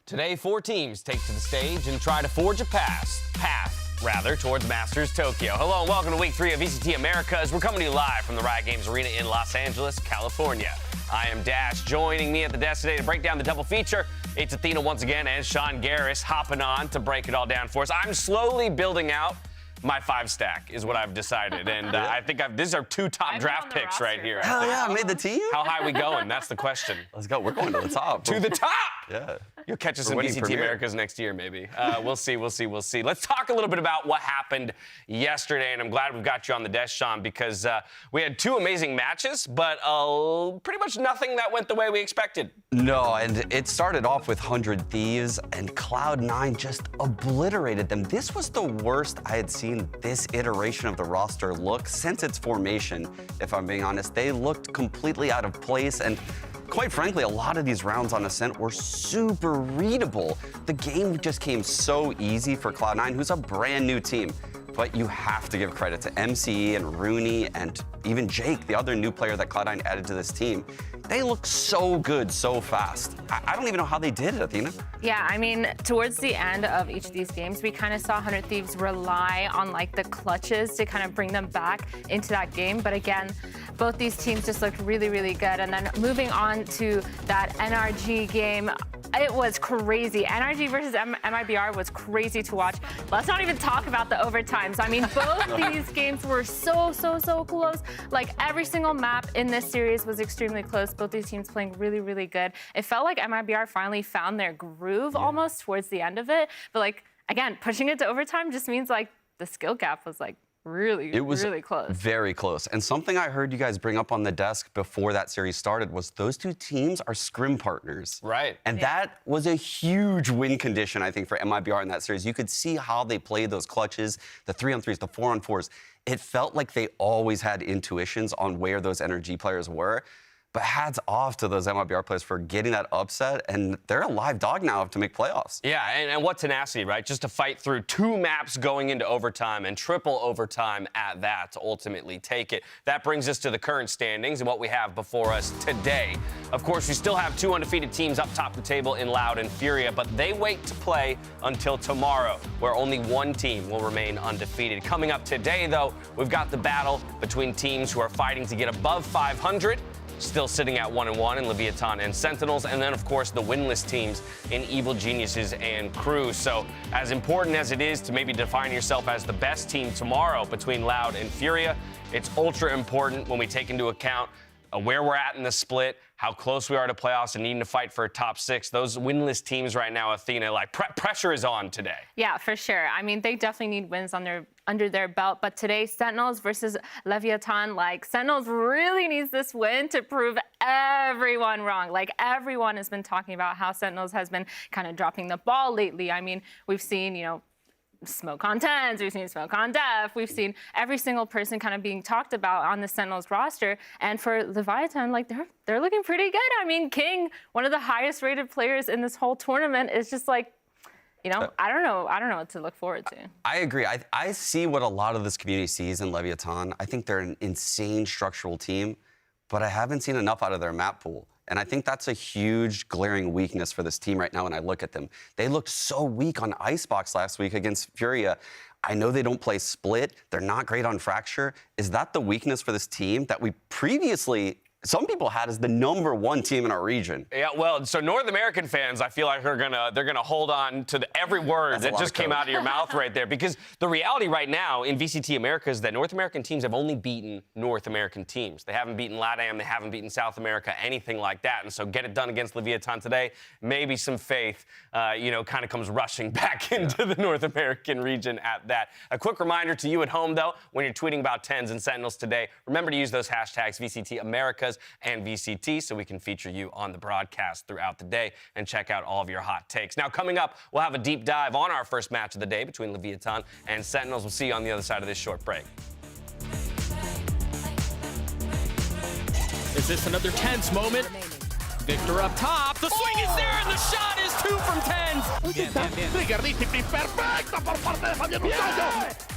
Today, 4 teams take to the stage and try to forge a path towards Masters Tokyo. Hello and welcome to week 3 of VCT Americas. We're coming to you live from the Riot Games Arena in Los Angeles, California. I am Dash. Joining me at the desk today to break down the double feature, it's Athena once again and Sean Garris hopping on to break it all down for us. I'm slowly building out my 5-stack is what I've decided, and I think these are 2 top draft picks right here. Hell yeah, I made the team. How high we going? That's the question. Let's go. We're going to the top. To the top! Yeah. You'll catch us in VCT Americas next year, maybe. We'll see. Let's talk a little bit about what happened yesterday, and I'm glad we've got you on the desk, Sean, because we had 2 amazing matches, but pretty much nothing that went the way we expected. No, and it started off with 100 Thieves, and Cloud9 just obliterated them. This was the worst I had seen this iteration of the roster look since its formation, if I'm being honest. They looked completely out of place, and quite frankly, a lot of these rounds on Ascent were super readable. The game just came so easy for Cloud9, who's a brand new team. But you have to give credit to MCE and Rooney and even Jake, the other new player that Cloud9 added to this team. They look so good so fast. I don't even know how they did it, Athena. Yeah, I mean, towards the end of each of these games, we kind of saw 100 Thieves rely on like the clutches to kind of bring them back into that game. But again, both these teams just looked really, really good. And then moving on to that NRG game, it was crazy. NRG versus MIBR was crazy to watch. Let's not even talk about the overtimes. I mean, both these games were so close. Like every single map in this series was extremely close. Both these teams playing really, really good. It felt like MIBR finally found their groove almost towards the end of it. But like, again, pushing it to overtime just means like the skill gap was like really close. Very close. And something I heard you guys bring up on the desk before that series started was those 2 teams are scrim partners. Right. And that was a huge win condition, I think, for MIBR in that series. You could see how they played those clutches, the 3-on-3s, the 4-on-4s. It felt like they always had intuitions on where those NRG players were. But hats off to those MIBR players for getting that upset, and they're a live dog now to make playoffs. Yeah, and what tenacity, right? Just to fight through 2 maps going into overtime and triple overtime at that to ultimately take it. That brings us to the current standings and what we have before us today. Of course, we still have 2 undefeated teams up top of the table in Loud and Furia, but they wait to play until tomorrow, where only 1 team will remain undefeated. Coming up today, though, we've got the battle between teams who are fighting to get above 500, still sitting at 1-1 in Leviatán and Sentinels, and then, of course, the winless teams in Evil Geniuses and Crew. So as important as it is to maybe define yourself as the best team tomorrow between Loud and Furia, it's ultra important when we take into account where we're at in the split, how close we are to playoffs and needing to fight for a top 6. Those winless teams right now, Athena, like pressure is on today. Yeah, for sure. I mean, they definitely need wins under their belt. But today, Sentinels versus Leviatán, like Sentinels really needs this win to prove everyone wrong. Like everyone has been talking about how Sentinels has been kind of dropping the ball lately. I mean, we've seen, smoke on 10s, we've seen smoke on def, we've seen every single person kind of being talked about on the Sentinels roster. And for Leviatán, like they're looking pretty good. I mean, King, one of the highest rated players in this whole tournament, is just like, I don't know what to look forward to. I agree. I see what a lot of this community sees in Leviatán. I think they're an insane structural team, but I haven't seen enough out of their map pool. And I think that's a huge glaring weakness for this team right now when I look at them. They looked so weak on Icebox last week against Furia. I know they don't play split. They're not great on Fracture. Is that the weakness for this team that we previously, some people had as the #1 team in our region? Yeah, well, so North American fans, I feel like they're gonna hold on to every word that just came out of your mouth right there, because the reality right now in VCT America is that North American teams have only beaten North American teams. They haven't beaten LATAM, they haven't beaten South America, anything like that. And so get it done against Leviatán today, maybe some faith, kind of comes rushing back into the North American region at that. A quick reminder to you at home, though, when you're tweeting about 10s and Sentinels today, remember to use those hashtags VCT Americas and VCT so we can feature you on the broadcast throughout the day and check out all of your hot takes. Now, coming up, we'll have a deep dive on our first match of the day between Leviatán and Sentinels. We'll see you on the other side of this short break. Is this another tense moment? Victor up top, the swing is there, and the shot is 2 from 10. Triggerliti perfecta por parte de Fabián Usayo.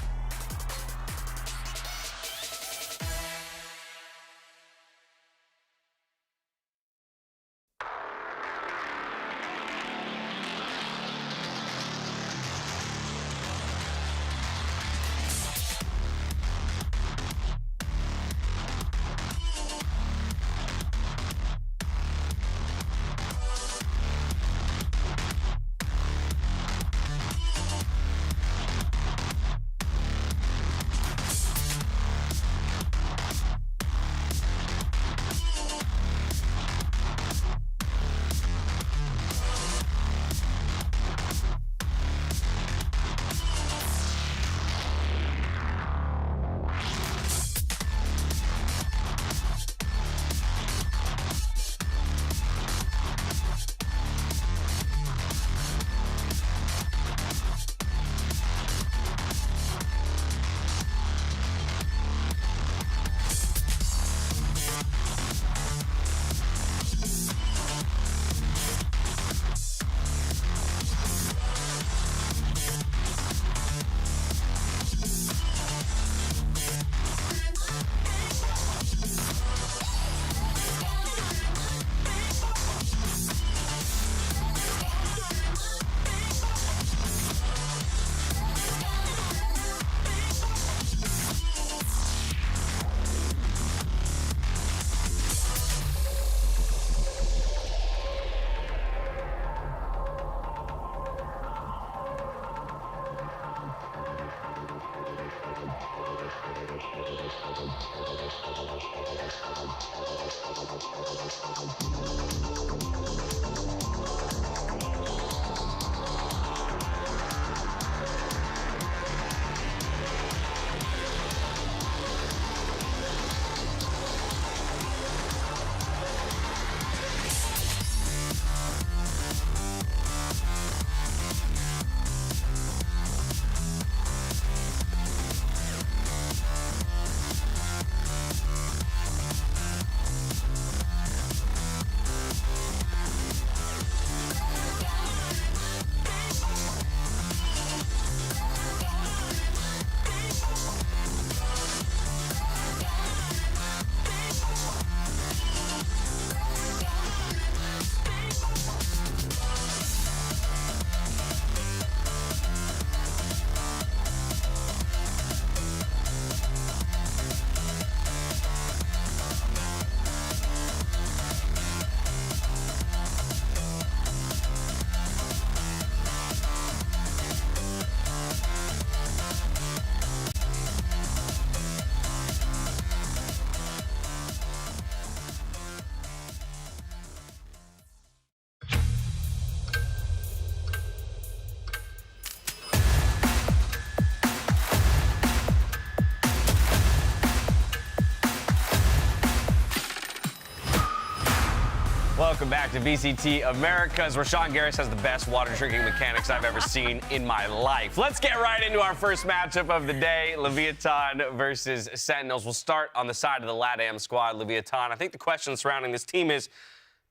Welcome back to VCT Americas, where Sean Garris has the best water drinking mechanics I've ever seen in my life. Let's get right into our first matchup of the day, Leviatán versus Sentinels. We'll start on the side of the LATAM squad, Leviatán. I think the question surrounding this team is,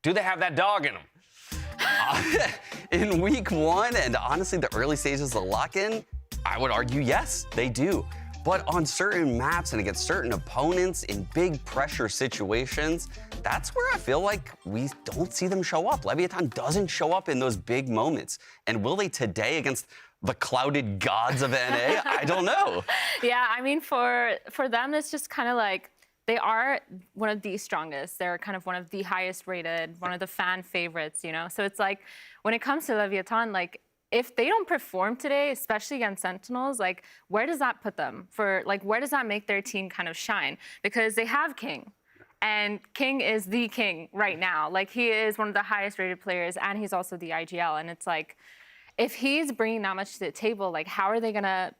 do they have that dog in them? In week one, and honestly the early stages of lock-in, I would argue yes, they do. But on certain maps and against certain opponents in big pressure situations, that's where I feel like we don't see them show up. Leviatán doesn't show up in those big moments. And will they today against the clouded gods of NA? I don't know. Yeah, I mean, for them, it's just kind of like, they are one of the strongest. They're kind of one of the highest rated, one of the fan favorites, you know? So it's like, when it comes to Leviatán, like, if they don't perform today, especially against Sentinels, like, where does that put them? Where does that make their team kind of shine? Because they have King, and King is the king right now. Like, he is one of the highest rated players, and he's also the IGL. And it's like, if he's bringing that much to the table, like, how are they gonna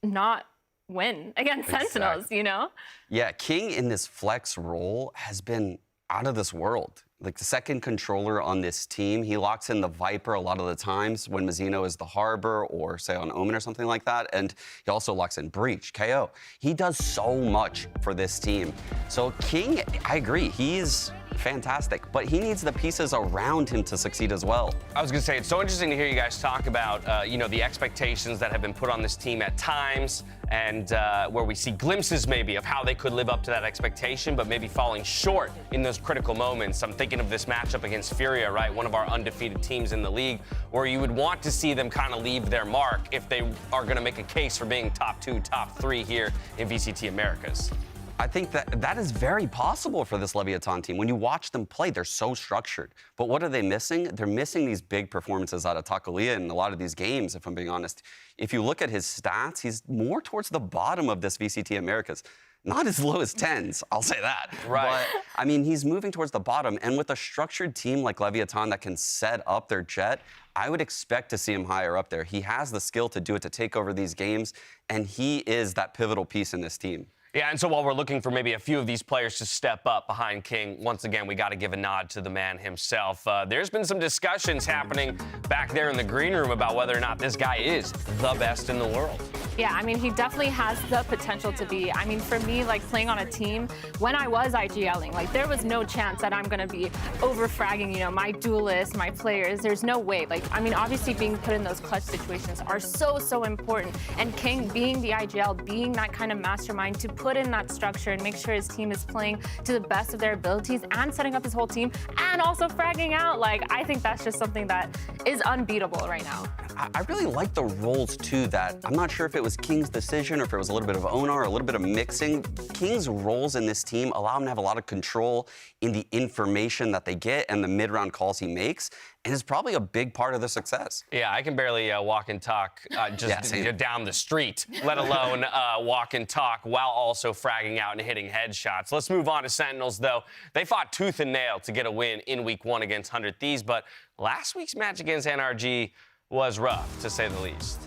not win against Sentinels, you know? Yeah, King in this flex role has been out of this world. Like, the second controller on this team, he locks in the Viper a lot of the times when Mazzino is the Harbor or, say, on Omen or something like that. And he also locks in Breach, KO. He does so much for this team. So King, I agree, he's fantastic, but he needs the pieces around him to succeed as well. I was going to say, it's so interesting to hear you guys talk about, you know, the expectations that have been put on this team at times, and where we see glimpses maybe of how they could live up to that expectation, but maybe falling short in those critical moments. I'm thinking of this matchup against Furia, right? One of our undefeated teams in the league, where you would want to see them kind of leave their mark if they are going to make a case for being top 2, top 3 here in VCT Americas. I think that is very possible for this Leviatán team. When you watch them play, they're so structured. But what are they missing? They're missing these big performances out of Takulia in a lot of these games, if I'm being honest. If you look at his stats, he's more towards the bottom of this VCT Americas. Not as low as 10s, I'll say that. Right. But, I mean, he's moving towards the bottom. And with a structured team like Leviatán that can set up their jet, I would expect to see him higher up there. He has the skill to do it, to take over these games, and he is that pivotal piece in this team. Yeah, and so while we're looking for maybe a few of these players to step up behind King, once again, we got to give a nod to the man himself. There's been some discussions happening back there in the green room about whether or not this guy is the best in the world. Yeah, I mean, he definitely has the potential to be. I mean, for me, like, playing on a team, when I was IGLing, like, there was no chance that I'm going to be over-fragging, you know, my duelists, my players. There's no way. Like, I mean, obviously being put in those clutch situations are so, so important. And King, being the IGL, being that kind of mastermind to put in that structure and make sure his team is playing to the best of their abilities and setting up his whole team and also fragging out, like, I think that's just something that is unbeatable right now. I really like the roles, too, that I'm not sure if it was King's decision or if it was a little bit of Onar or a little bit of mixing, King's roles in this team allow him to have a lot of control in the information that they get and the mid-round calls he makes, and is probably a big part of their success. Yeah, I can barely walk and talk down the street, let alone walk and talk while also fragging out and hitting headshots. Let's move on to Sentinels, though. They fought tooth and nail to get a win in Week 1 against 100 Thieves, but last week's match against NRG was rough, to say the least.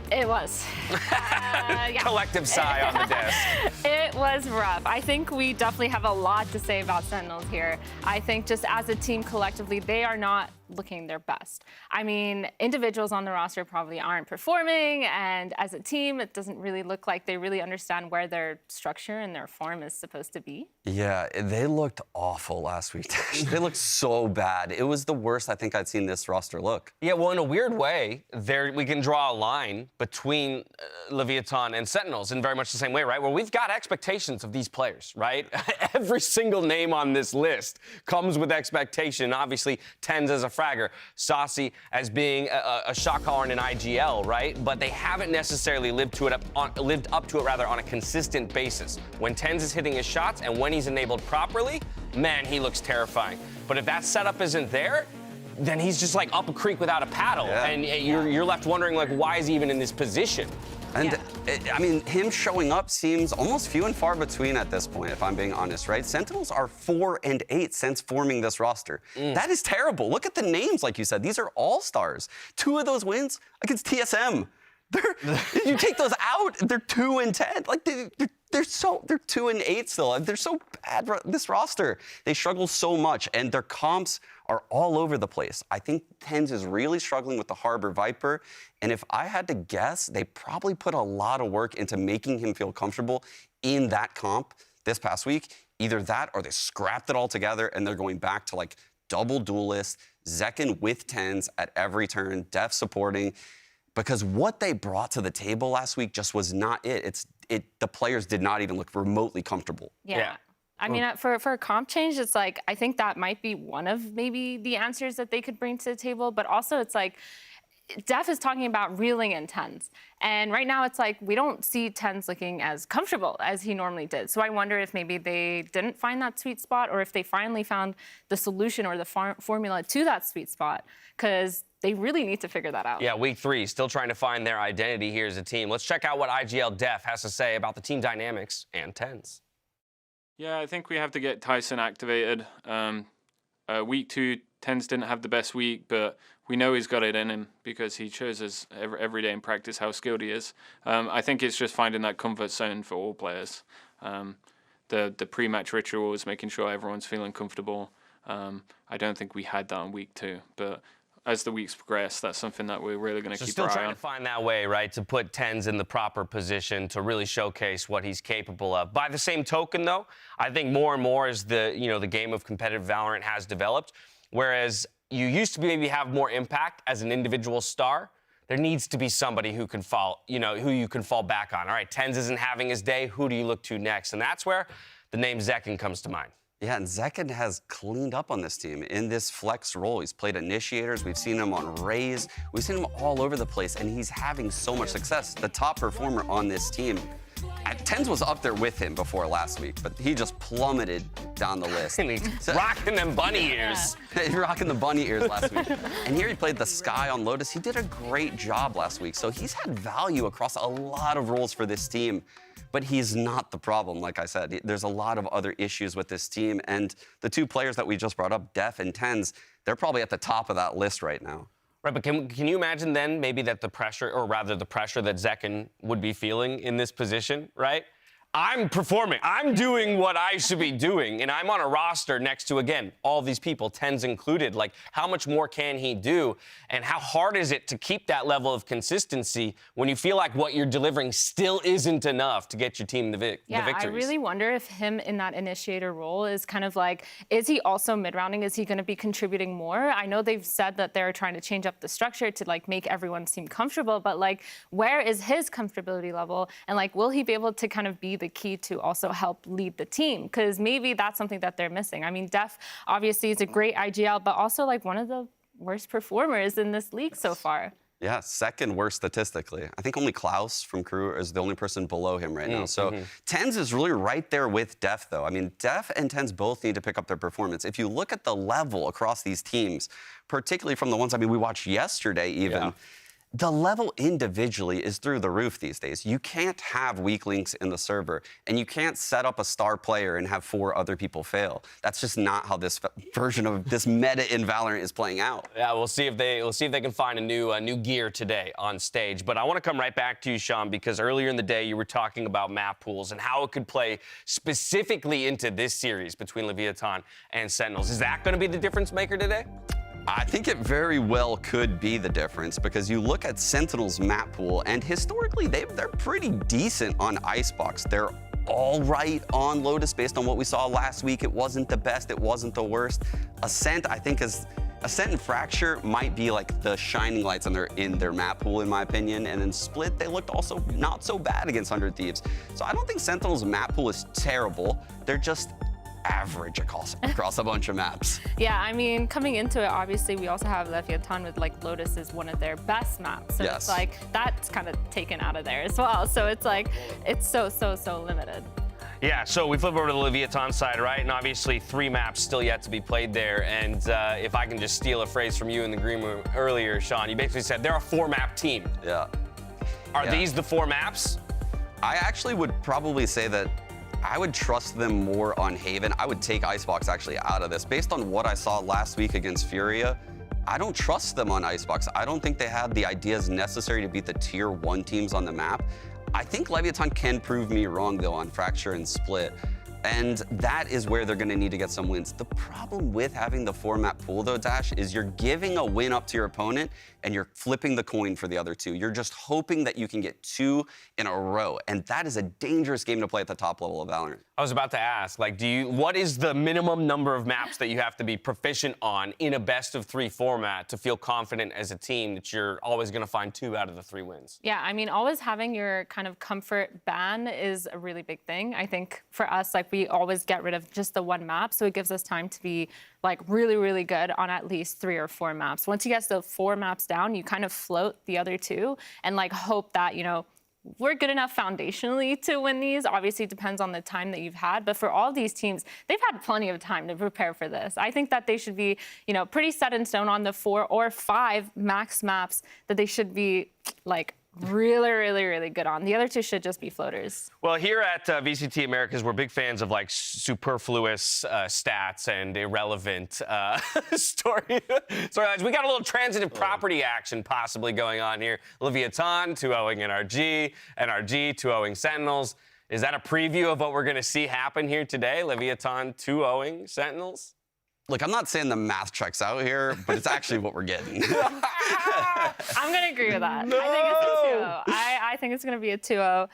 It was. Yeah. Collective sigh on the desk. It was rough. I think we definitely have a lot to say about Sentinels here. I think just as a team collectively, they are not looking their best. I mean, individuals on the roster probably aren't performing, and as a team, it doesn't really look like they really understand where their structure and their form is supposed to be. Yeah, they looked awful last week. They looked so bad. It was the worst I think I'd seen this roster look. Yeah, well, in a weird way, we can draw a line between Leviatán and Sentinels in very much the same way, right? Where we've got expectations of these players, right? Every single name on this list comes with expectation. Obviously, Tens as a fragger, Saucy as being a shot caller in an IGL, right? But they haven't necessarily lived up to it on a consistent basis. When Tens is hitting his shots and when he's enabled properly, man, he looks terrifying. But if that setup isn't there, then he's just like up a creek without a paddle, and you're left wondering like, why is he even in this position? And I mean, him showing up seems almost few and far between at this point, if I'm being honest, right? Sentinels are 4-8 since forming this roster. That is terrible. Look at the names, like you said. These are all-stars. 2 of those wins against TSM. You take those out, they're 2-10. Like they're 2-8 still. They're so bad. This roster, they struggle so much, and their comps are all over the place. I think Tens is really struggling with the Harbor Viper, and if I had to guess, they probably put a lot of work into making him feel comfortable in that comp this past week. Either that or they scrapped it all together and they're going back to like double duelist, Zekken with Tens at every turn, Def supporting, because what they brought to the table last week just was not it. The players did not even look remotely comfortable. Yeah. I mean, for a comp change, it's like, I think that might be one of maybe the answers that they could bring to the table. But also, it's like, Def is talking about reeling in Tens. And right now, it's like, we don't see Tens looking as comfortable as he normally did. So I wonder if maybe they didn't find that sweet spot, or if they finally found the solution or the formula to that sweet spot, because they really need to figure that out. Yeah, week 3, still trying to find their identity here as a team. Let's check out what IGL Def has to say about the team dynamics and Tens. Yeah, I think we have to get Tyson activated. Week 2, Tens didn't have the best week, but we know he's got it in him because he shows us every day in practice how skilled he is. I think it's just finding that comfort zone for all players. The pre-match ritual is making sure everyone's feeling comfortable. I don't think we had that in week 2, but as the weeks progress, that's something that we're really going to keep our eye on. Still trying to find that way, right, to put Tens in the proper position to really showcase what he's capable of. By the same token, though, I think more and more as the game of competitive Valorant has developed, whereas you used to maybe have more impact as an individual star, there needs to be somebody who can who you can fall back on. All right, Tens isn't having his day. Who do you look to next? And that's where the name Zekken comes to mind. Yeah, and Zekken has cleaned up on this team in this flex role. He's played initiators. We've seen him on Raze. We've seen him all over the place, and he's having so much success. The top performer on this team. Tens was up there with him before last week, but he just plummeted down the list. And he's rocking them bunny ears. He's rocking the bunny ears last week. And here he played the Sky on Lotus. He did a great job last week. So he's had value across a lot of roles for this team. But he's not the problem, like I said. There's a lot of other issues with this team. And the 2 players that we just brought up, Def and Tens, they're probably at the top of that list right now. Right, but can you imagine then maybe that the pressure, or rather the pressure that Zekken would be feeling in this position, right? I'm performing. I'm doing what I should be doing, and I'm on a roster next to, again, all these people, Tens included. Like, how much more can he do, and how hard is it to keep that level of consistency when you feel like what you're delivering still isn't enough to get your team the victories? Yeah, I really wonder if him in that initiator role is kind of like, is he also mid-rounding? Is he going to be contributing more? I know they've said that they're trying to change up the structure to, like, make everyone seem comfortable, but, like, where is his comfortability level? And, like, will he be able to kind of be the key to also help lead the team? Because maybe that's something that they're missing. I mean, Def obviously is a great IGL, but also like one of the worst performers in this league so far. Yeah, second worst statistically. I think only Klaus from Crew is the only person below him right now. So TENS is really right there with Def, though. I mean, Def and TENS both need to pick up their performance. If you look at the level across these teams, particularly from the ones, I mean, we watched yesterday even, the level individually is through the roof these days. You can't have weak links in the server, and you can't set up a star player and have 4 other people fail. That's just not how this version of this meta in Valorant is playing out. Yeah, we'll see if they can find a new gear today on stage. But I want to come right back to you, Sean, because earlier in the day you were talking about map pools and how it could play specifically into this series between Leviatán and Sentinels. Is that going to be the difference maker today? I think it very well could be the difference because you look at Sentinel's map pool, and historically they're pretty decent on Icebox. They're all right on Lotus based on what we saw last week. It wasn't the best, it wasn't the worst. Ascent, I think, Ascent and Fracture might be like the shining lights in their map pool, in my opinion. And then Split, they looked also not so bad against 100 Thieves. So I don't think Sentinel's map pool is terrible. They're just average across a bunch of maps. Yeah, I mean, coming into it, obviously, we also have Leviatán with like Lotus is one of their best maps. So it's like, that's kind of taken out of there as well. So it's like, it's so limited. Yeah, so we flip over to the Leviatán side, right? And obviously 3 maps still yet to be played there. And if I can just steal a phrase from you in the green room earlier, Sean, you basically said they're a 4-map team. Yeah. Are these the 4 maps? I actually would probably say that I would trust them more on Haven. I would take Icebox actually out of this. Based on what I saw last week against Furia, I don't trust them on Icebox. I don't think they have the ideas necessary to beat the tier 1 teams on the map. I think Leviatán can prove me wrong, though, on Fracture and Split. And that is where they're going to need to get some wins. The problem with having the 4-map pool, though, Dash, is you're giving a win up to your opponent and you're flipping the coin for the other 2. You're just hoping that you can get 2 in a row. And that is a dangerous game to play at the top level of Valorant. I was about to ask, like, what is the minimum number of maps that you have to be proficient on in a best-of-3 format to feel confident as a team that you're always going to find 2 out of the 3 wins? Yeah, I mean, always having your kind of comfort ban is a really big thing. I think for us, like, we always get rid of just the 1 map, so it gives us time to be like really good on at least 3 or 4 maps. Once you get the 4 maps down, you kind of float the other 2 and like hope that, you know, we're good enough foundationally to win these. Obviously, it depends on the time that you've had. But for all these teams, they've had plenty of time to prepare for this. I think that they should be, you know, pretty set in stone on the 4 or 5 max maps that they should be like really good on. The other 2 should just be floaters. Well, here at VCT Americas, we're big fans of like superfluous stats and irrelevant storylines. We got a little transitive property action possibly going on here. Leviatán 2-0ing NRG, NRG 2-0ing Sentinels. Is that a preview of what we're going to see happen here today? Leviatán 2-0ing Sentinels? Look, I'm not saying the math checks out here, but it's actually what we're getting. I'm going to agree with that. No! I think it's a 2-0. I think it's going to be a 2-0.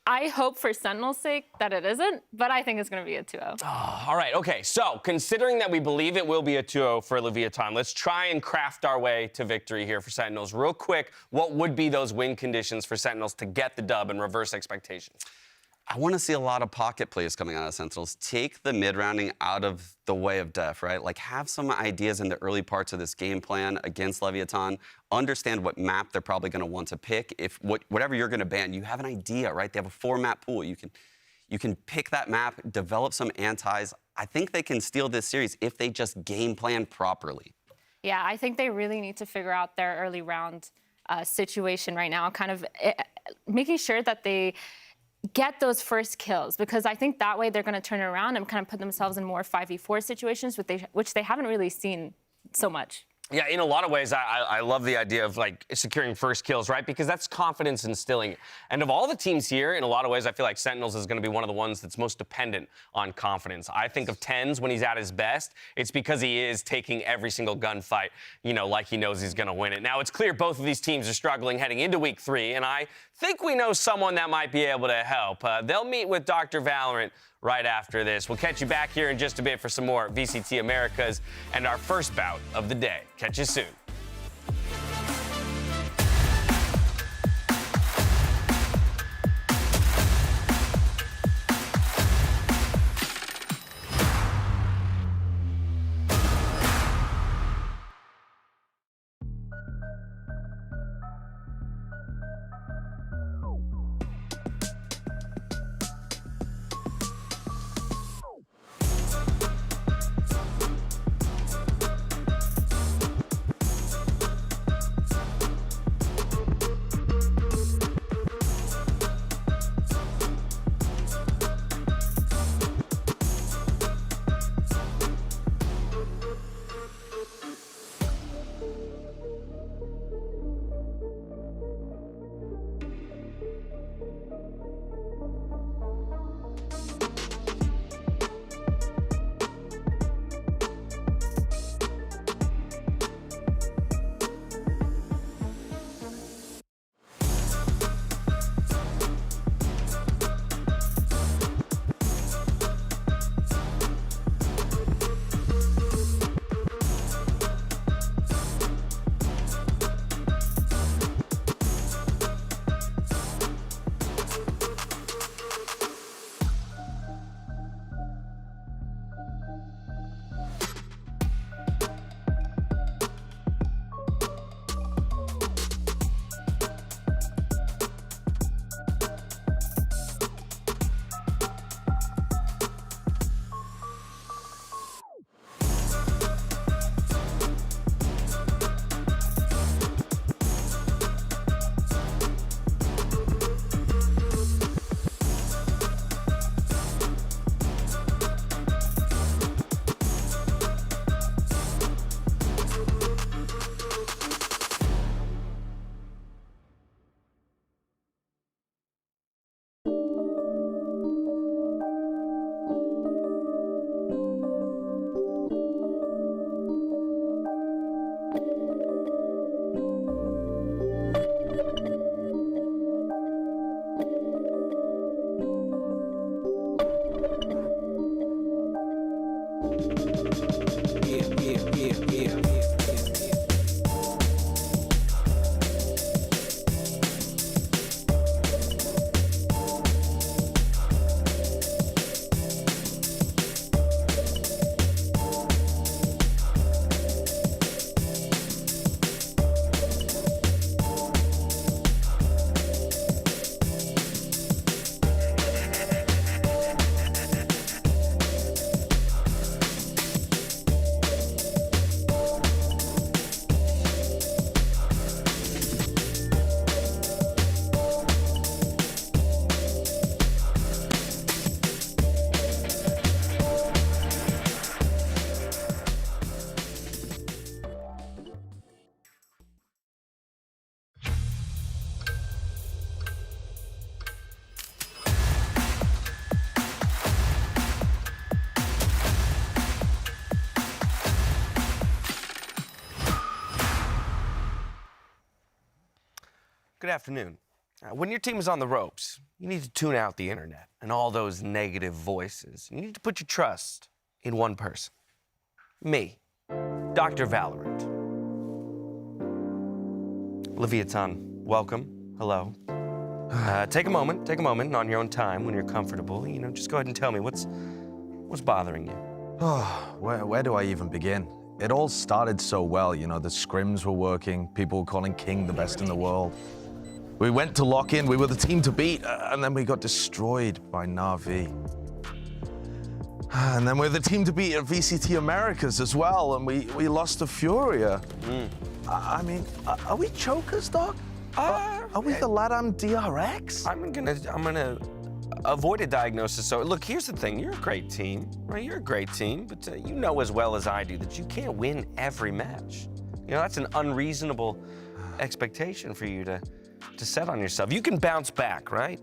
I hope for Sentinel's sake that it isn't, but I think it's going to be a 2-0. Oh, all right, okay. So considering that we believe it will be a 2-0 for Leviatán, let's try and craft our way to victory here for Sentinels. Real quick, what would be those win conditions for Sentinels to get the dub and reverse expectations? I want to see a lot of pocket plays coming out of Sentinels. Take the mid-rounding out of the way of Def, right? Like, have some ideas in the early parts of this game plan against Leviatán. Understand what map they're probably going to want to pick. If whatever you're going to ban, you have an idea, right? They have a 4-map pool. You can pick that map, develop some antis. I think they can steal this series if they just game plan properly. Yeah, I think they really need to figure out their early round situation right now, kind of making sure that they get those first kills, because I think that way they're going to turn it around and kind of put themselves in more 5v4 situations, which they haven't really seen so much. Yeah, in a lot of ways, I love the idea of, like, securing first kills, right? Because that's confidence instilling. And of all the teams here, in a lot of ways, I feel like Sentinels is going to be one of the ones that's most dependent on confidence. I think of TENS when he's at his best, it's because he is taking every single gunfight, you know, like he knows he's going to win it. Now, it's clear both of these teams are struggling heading into week 3, and I think we know someone that might be able to help. They'll meet with Dr. Valorant right after this. We'll catch you back here in just a bit for some more VCT Americas and our first bout of the day. Catch you soon. good afternoon. When your team is on the ropes, you need to tune out the internet and all those negative voices. You need to put your trust in one person. Me, Dr. Valorant. Leviatán, welcome. Hello. Take a moment on your own time when you're comfortable. Just go ahead and tell me what's bothering you. Oh, where do I even begin? It all started so well, the scrims were working, people were calling King the best in the world. We went to lock in, we were the team to beat, and then we got destroyed by Na'Vi. And then we're the team to beat at VCT Americas as well, and we lost to Furia. I mean, are we chokers, Doc? Are we the LATAM DRX? I'm gonna avoid a diagnosis. So look, here's the thing. You're a great team, right? You're a great team, but you know as well as I do that you can't win every match. That's an unreasonable expectation for you to set on yourself. You can bounce back, right?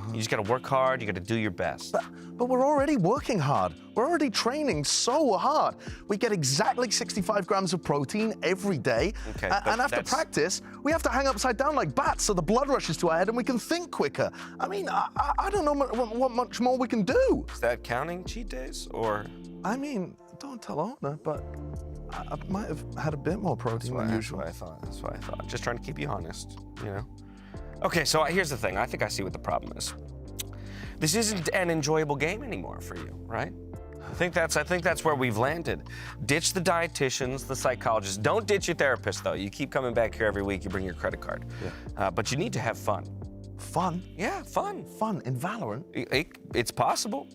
You just gotta work hard, you gotta do your best. But we're already working hard. We're already training so hard. We get exactly 65 grams of protein every day. Okay, and after practice, we have to hang upside down like bats so the blood rushes to our head and we can think quicker. I mean, I don't know what much more we can do. Is that counting cheat days, or? I mean, don't tell Ona, but I might have had a bit more protein than usual. That's what I thought. Just trying to keep you honest, Okay, so here's the thing. I think I see what the problem is. This isn't an enjoyable game anymore for you, right? I think that's where we've landed. Ditch the dietitians, the psychologists. Don't ditch your therapist, though. You keep coming back here every week. You bring your credit card. Yeah. But you need to have fun. Fun? Yeah, fun. Fun in Valorant? It's possible.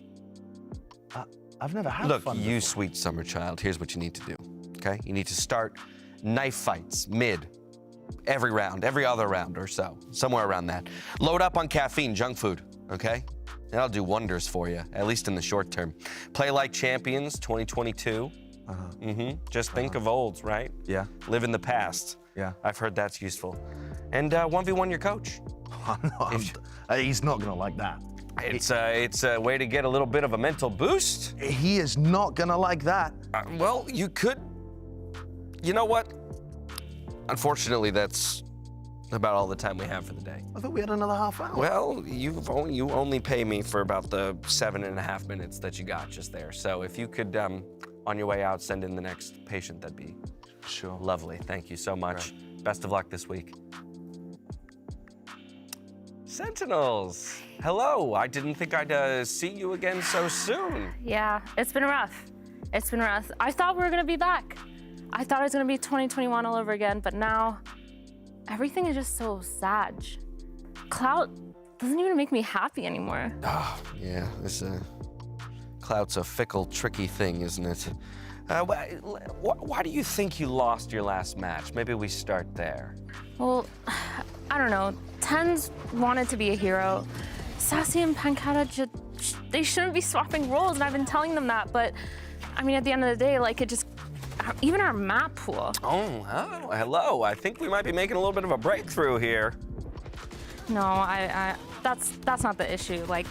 I've never had Look, fun you before. sweet summer child, here's what you need to do, okay? You need to start knife fights mid. Every round, every other round or so, somewhere around that. Load up on caffeine, junk food, okay? That'll do wonders for you, at least in the short term. Play like champions, 2022. Just think of olds, right? Yeah. Live in the past. Yeah. I've heard that's useful. And 1v1 your coach. He's not gonna like that. It's a way to get a little bit of a mental boost. He is not gonna like that. Well, you could. You know what? Unfortunately, that's about all the time we have for the day. I thought we had another half hour. Well, you only pay me for about the 7.5 minutes that you got just there. So if you could, on your way out, send in the next patient, that'd be sure. Lovely. Thank you so much. Right. Best of luck this week. Sentinels, hello. I didn't think I'd see you again so soon. Yeah, it's been rough. It's been rough. I thought we were gonna be back. I thought it was gonna be 2021 all over again, but now everything is just so sad. Clout doesn't even make me happy anymore. Oh, yeah, this Clout's a fickle, tricky thing, isn't it? Why do you think you lost your last match? Maybe we start there. Well, I don't know. Tens wanted to be a hero. Sassy and Pancata, they shouldn't be swapping roles, and I've been telling them that, but I mean, at the end of the day, like, it just, even our map pool. Oh, hello. I think we might be making a little bit of a breakthrough here. No, that's not the issue. Like,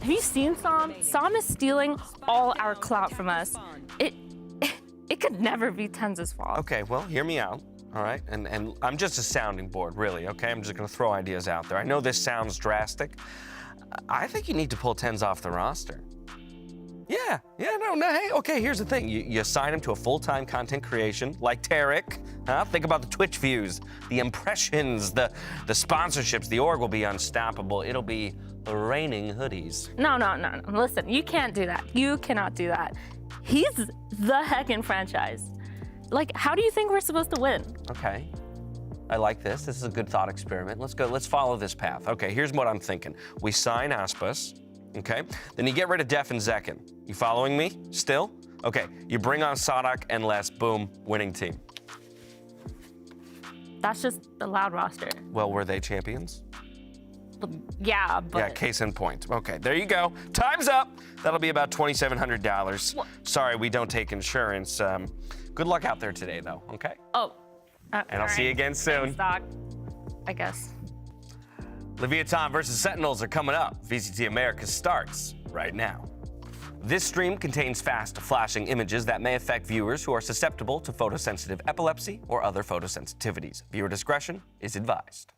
have you seen Sam? Sam is stealing all our clout from us. It could never be Tenz's fault. Okay, well, hear me out, all right? And I'm just a sounding board, really, okay? I'm just gonna throw ideas out there. I know this sounds drastic. I think you need to pull Tenz off the roster. Yeah, no, hey, okay, here's the thing. You assign him to a full-time content creation, like Tarek, huh? Think about the Twitch views, the impressions, the sponsorships. The org will be unstoppable. It'll be raining hoodies. No. Listen, you can't do that. You cannot do that. He's the heckin' franchise. Like, how do you think we're supposed to win? Okay, I like this. This is a good thought experiment. Let's go, let's follow this path. Okay, here's what I'm thinking. We sign Aspas. Okay, then you get rid of Def and Zekin. You following me still? Okay, you bring on Sadak and Les, boom, winning team. That's just the Loud roster. Well, were they champions? Yeah, but... Yeah, case in point. Okay, there you go. Time's up. That'll be about $2,700. Sorry, we don't take insurance. Good luck out there today, though, okay? Oh. And I'll see you again soon. Thanks, Doc. I guess. Leviatán versus Sentinels are coming up. VCT Americas starts right now. This stream contains fast, flashing images that may affect viewers who are susceptible to photosensitive epilepsy or other photosensitivities. Viewer discretion is advised.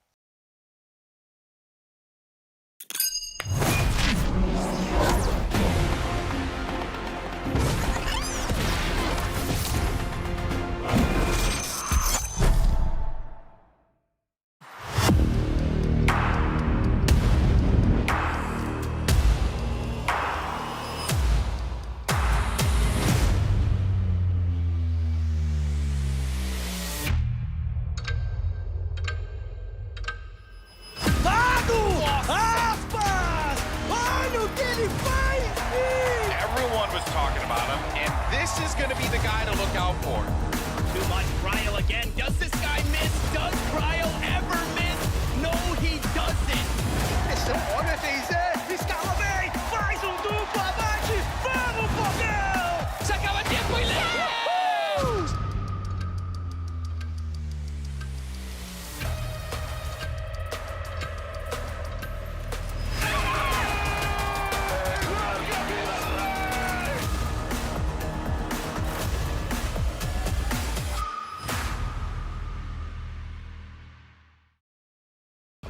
Blood was talking about him, and this is going to be the guy to look out for. Too much Cryo again. Does this guy miss? Does Cryo ever miss? No, he doesn't. Olha a TZ, escala bem, faz duplo abate, vamos, Fogão! Se acaba tempo e leva!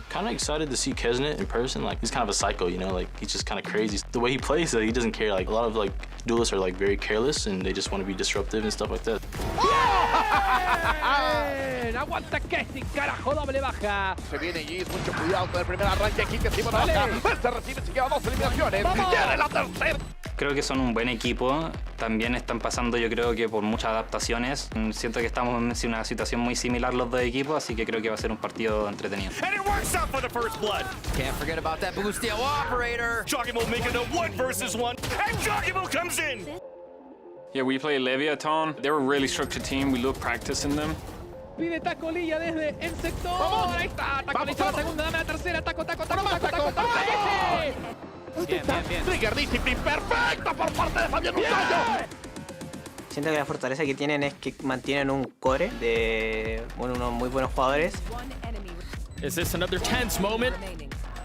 Kind of excited to see Kesnet in person. Like, he's kind of a psycho, you know, like he's just kind of crazy. The way he plays, he doesn't care. Like, a lot of like duelists are like very careless and they just want to be disruptive and stuff like that. Aguanta que este carajo doble baja. Se viene Giz, mucho cuidado con el primer arranque aquí que encima de la baja. Se recibe, se lleva 2 eliminaciones. Tiene la tercera. Creo que son un buen equipo. También están pasando, yo creo que por muchas adaptaciones. Siento que estamos en una situación muy similar los dos equipos, así que creo que va a ser un partido entretenido. And it works out for the first blood. Can't forget about that Boostio operator. Joggable making a 1 versus 1, and Joggable comes in. Yeah, we play Leviatán. They're a really structured team. We love practicing them. Pide Tacolilla desde el sector. ¡Vamos! Ahí está. Tacolilla la segunda, dame la tercera. Taco. Bien. Trigger discipline perfecta por parte de Fabián Usayo. Siento que la fortaleza que tienen es que mantienen un core de unos muy buenos jugadores. Is this another tense moment?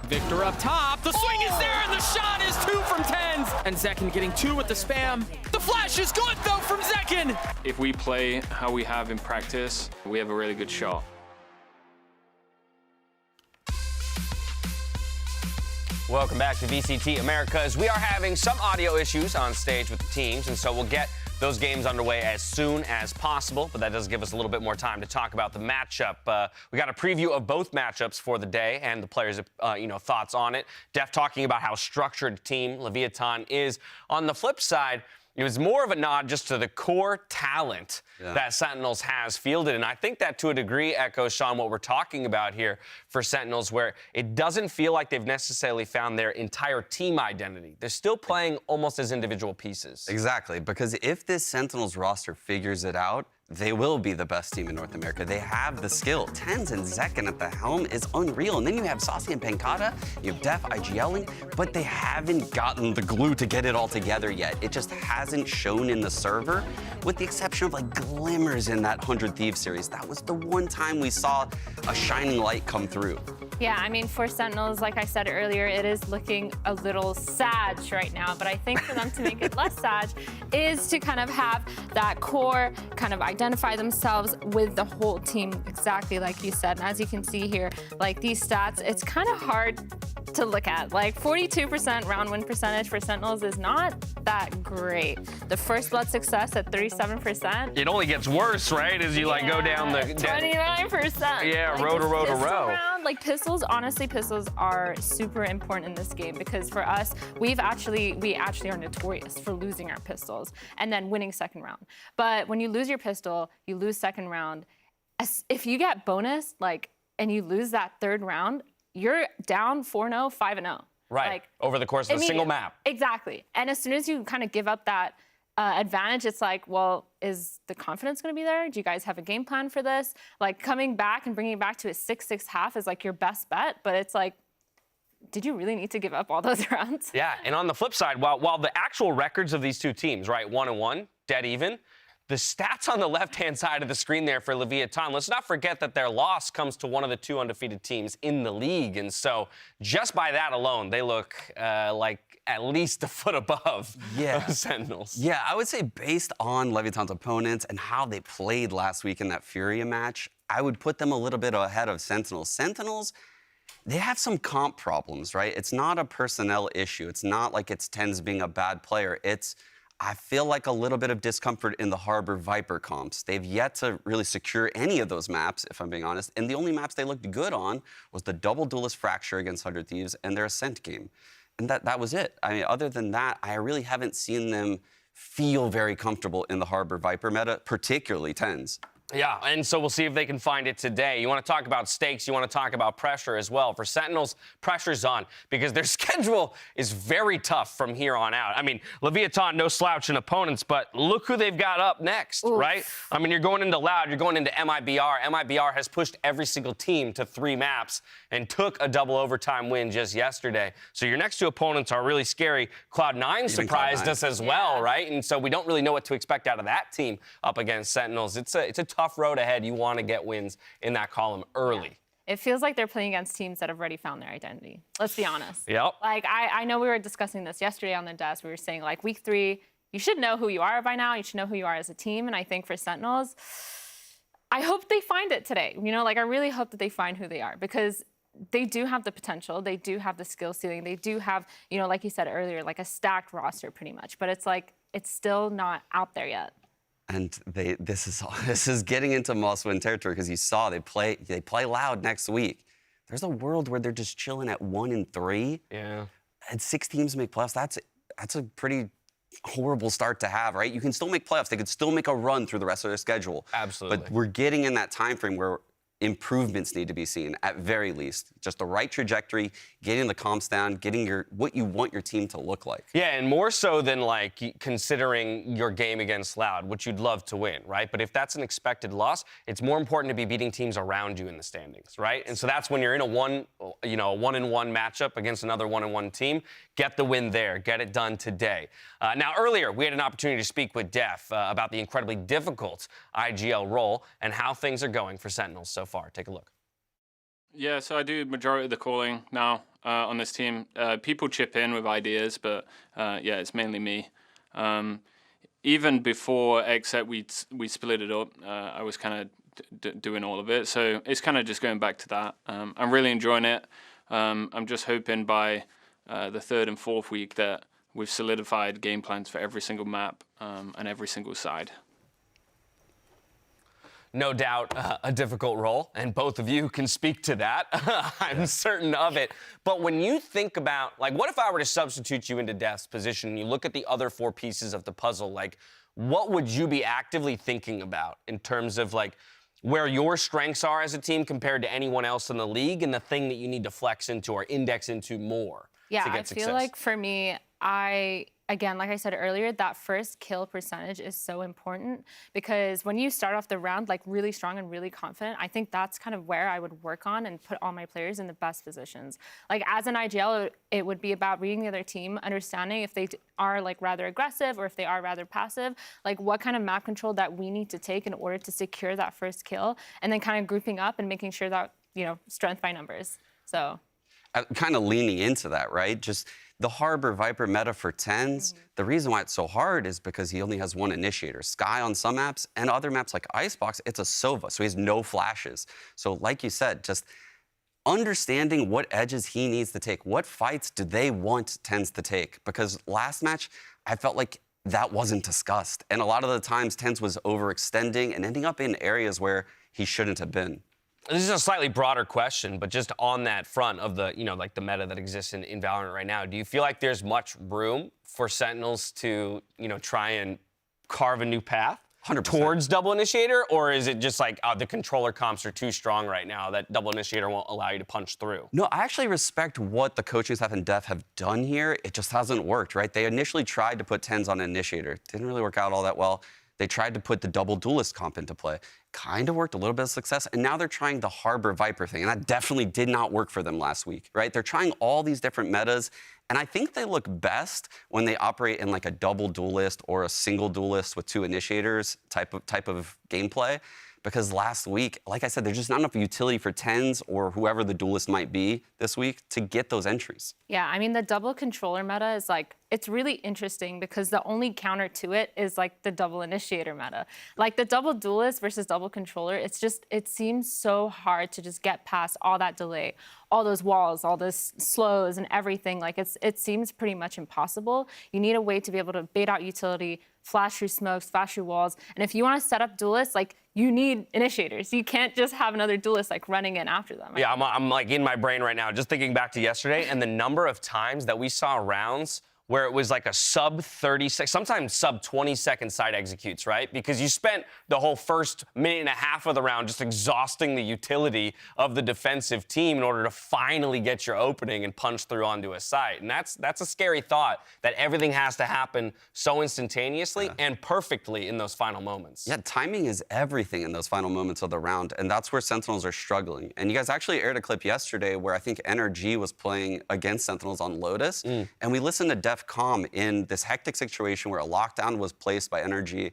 Victor up top. The swing is there, and the shot is 2 from 10. And Zekin getting 2 with the spam. The flash is good, though, from Zekin. If we play how we have in practice, we have a really good shot. Welcome back to VCT Americas. We are having some audio issues on stage with the teams, and so we'll get those games underway as soon as possible, but that does give us a little bit more time to talk about the matchup. We got a preview of both matchups for the day and the players' thoughts on it. Def talking about how structured team Leviatán is. On the flip side, it was more of a nod just to the core talent that Sentinels has fielded. And I think that to a degree echoes, Sean, what we're talking about here for Sentinels, where it doesn't feel like they've necessarily found their entire team identity. They're still playing almost as individual pieces. Exactly, because if this Sentinels roster figures it out, they will be the best team in North America. They have the skill. Tens and Zekin at the helm is unreal. And then you have Saucy and Pancata, you have Def, IGLing, but they haven't gotten the glue to get it all together yet. It just hasn't shown in the server, with the exception of like glimmers in that 100 Thieves series. That was the one time we saw a shining light come through. Yeah, I mean, for Sentinels, like I said earlier, it is looking a little sad right now, but I think for them to make it less sad is to kind of have that core kind of identify themselves with the whole team, exactly like you said. And as you can see here, like these stats, it's kind of hard to look at. Like 42% round win percentage for Sentinels is not that great. The first blood success at 37%. It only gets worse, right, as you like go down the 29%. Yeah, like, row to row to row. Round, like pistols, honestly, pistols are super important in this game because for us, we actually are notorious for losing our pistols and then winning second round. But when you lose your pistol, you lose second round. If you get bonus, and you lose that third round, you're down 4-0, 5-0. Right, over the course of a single map. Exactly. And as soon as you kind of give up that advantage, it's like, well, is the confidence going to be there? Do you guys have a game plan for this? Like coming back and bringing it back to a 6-6 half is like your best bet, but it's like, did you really need to give up all those rounds? Yeah, and on the flip side, while the actual records of these two teams, right, 1-1, dead even, the stats on the left-hand side of the screen there for Leviatán, let's not forget that their loss comes to one of the two undefeated teams in the league. And so just by that alone, they look like at least a foot above those Sentinels. Yeah, I would say based on Leviatán's opponents and how they played last week in that Furia match, I would put them a little bit ahead of Sentinels. Sentinels, they have some comp problems, right? It's not a personnel issue. It's not like it's Tens being a bad player. I feel like a little bit of discomfort in the Harbor Viper comps. They've yet to really secure any of those maps, if I'm being honest. And the only maps they looked good on was the double duelist Fracture against 100 Thieves and their Ascent game. And that was it. I mean, other than that, I really haven't seen them feel very comfortable in the Harbor Viper meta, particularly Tens. Yeah, and so we'll see if they can find it today. You want to talk about stakes, you want to talk about pressure as well. For Sentinels, pressure's on because their schedule is very tough from here on out. I mean, Leviatán, no slouch in opponents, but look who they've got up next, right? I mean, you're going into Loud, you're going into MIBR. MIBR has pushed every single team to 3 maps and took a double overtime win just yesterday. So your next 2 opponents are really scary. Cloud9 surprised us as well, right? And so we don't really know what to expect out of that team up against Sentinels. It's a tough road ahead. You want to get wins in that column early. It feels like they're playing against teams that have already found their identity. Let's be honest. Yep. Like, I know we were discussing this yesterday on the desk. We were saying, like, week 3, you should know who you are by now. You should know who you are as a team. And I think for Sentinels, I hope they find it today. You know, like, I really hope that they find who they are because they do have the potential. They do have the skill ceiling. They do have, you know, like you said earlier, like a stacked roster pretty much. But it's like, it's still not out there yet. And this is getting into must-win territory because you saw they play Loud next week. There's a world where they're just chilling at 1-3. Yeah. And 6 teams make playoffs. That's a pretty horrible start to have, right? You can still make playoffs. They could still make a run through the rest of their schedule. Absolutely. But we're getting in that time frame where improvements need to be seen, at very least. Just the right trajectory, getting the comps down, getting what you want your team to look like. Yeah, and more so than, like, considering your game against Loud, which you'd love to win, right? But if that's an expected loss, it's more important to be beating teams around you in the standings, right? And so that's when you're in a 1-1 matchup against another 1-1 team. Get the win there. Get it done today. Now, earlier, we had an opportunity to speak with Def about the incredibly difficult IGL role and how things are going for Sentinels so far. Take a look. Yeah, so I do majority of the calling now on this team. People chip in with ideas, but yeah, it's mainly me. Even before Except we split it up, I was kind of doing all of it. So it's kind of just going back to that. I'm really enjoying it. I'm just hoping by the 3rd and 4th week that we've solidified game plans for every single map and every single side. No doubt a difficult role, and both of you can speak to that. I'm certain of it. But when you think about, like, what if I were to substitute you into Def's position and you look at the other 4 pieces of the puzzle, like, what would you be actively thinking about in terms of, like, where your strengths are as a team compared to anyone else in the league and the thing that you need to flex into or index into more to get I success? feel like for me, again, like I said earlier, that first kill percentage is so important because when you start off the round like really strong and really confident, I think that's kind of where I would work on and put all my players in the best positions. Like as an IGL, it would be about reading the other team, understanding if they are like rather aggressive or if they are rather passive, like what kind of map control that we need to take in order to secure that first kill, and then kind of grouping up and making sure that, you know, strength by numbers. So kind of leaning into that, right? Just the Harbor Viper meta for 10s, the reason why it's so hard is because he only has one initiator. Sky on some maps, and other maps like Icebox, it's a Sova, so he has no flashes. So like you said, just understanding what edges he needs to take. What fights do they want 10s to take? Because last match, I felt like that wasn't discussed. And a lot of the times, 10s was overextending and ending up in areas where he shouldn't have been. This is a slightly broader question, but just on that front of the, you know, like the meta that exists in Valorant right now, do you feel like there's much room for Sentinels to, you know, try and carve a new path 100%. Towards double initiator? Or is it just like the controller comps are too strong right now that double initiator won't allow you to punch through? No, I actually respect what the coaching staff and Def have done here. It just hasn't worked, right? They initially tried to put 10s on initiator. Didn't really work out all that well. They tried to put the double duelist comp into play. Kind of worked, a little bit of success, and now they're trying the Harbor Viper thing, and that definitely did not work for them last week, right? They're trying all these different metas, and I think they look best when they operate in like a double duelist or a single duelist with 2 initiators type of gameplay. Because last week, like I said, there's just not enough utility for 10s or whoever the duelist might be this week to get those entries. Yeah, I mean, the double controller meta is like, it's really interesting because the only counter to it is like the double initiator meta. Like the double duelist versus double controller, it's just, it seems so hard to just get past all that delay, all those walls, all those slows and everything. Like it seems pretty much impossible. You need a way to be able to bait out utility, flash through smokes, flash through walls. And if you want to set up duelists, like you need initiators. You can't just have another duelist like running in after them. Yeah, I'm like in my brain right now, just thinking back to yesterday and the number of times that we saw rounds where it was like a sub 30, sometimes sub 20-second side executes, right? Because you spent the whole first minute and a half of the round just exhausting the utility of the defensive team in order to finally get your opening and punch through onto a site. And that's a scary thought, that everything has to happen so instantaneously and perfectly in those final moments. Yeah, timing is everything in those final moments of the round, and that's where Sentinels are struggling. And you guys actually aired a clip yesterday where I think NRG was playing against Sentinels on Lotus, and we listened to Def Com in this hectic situation where a lockdown was placed by NRG,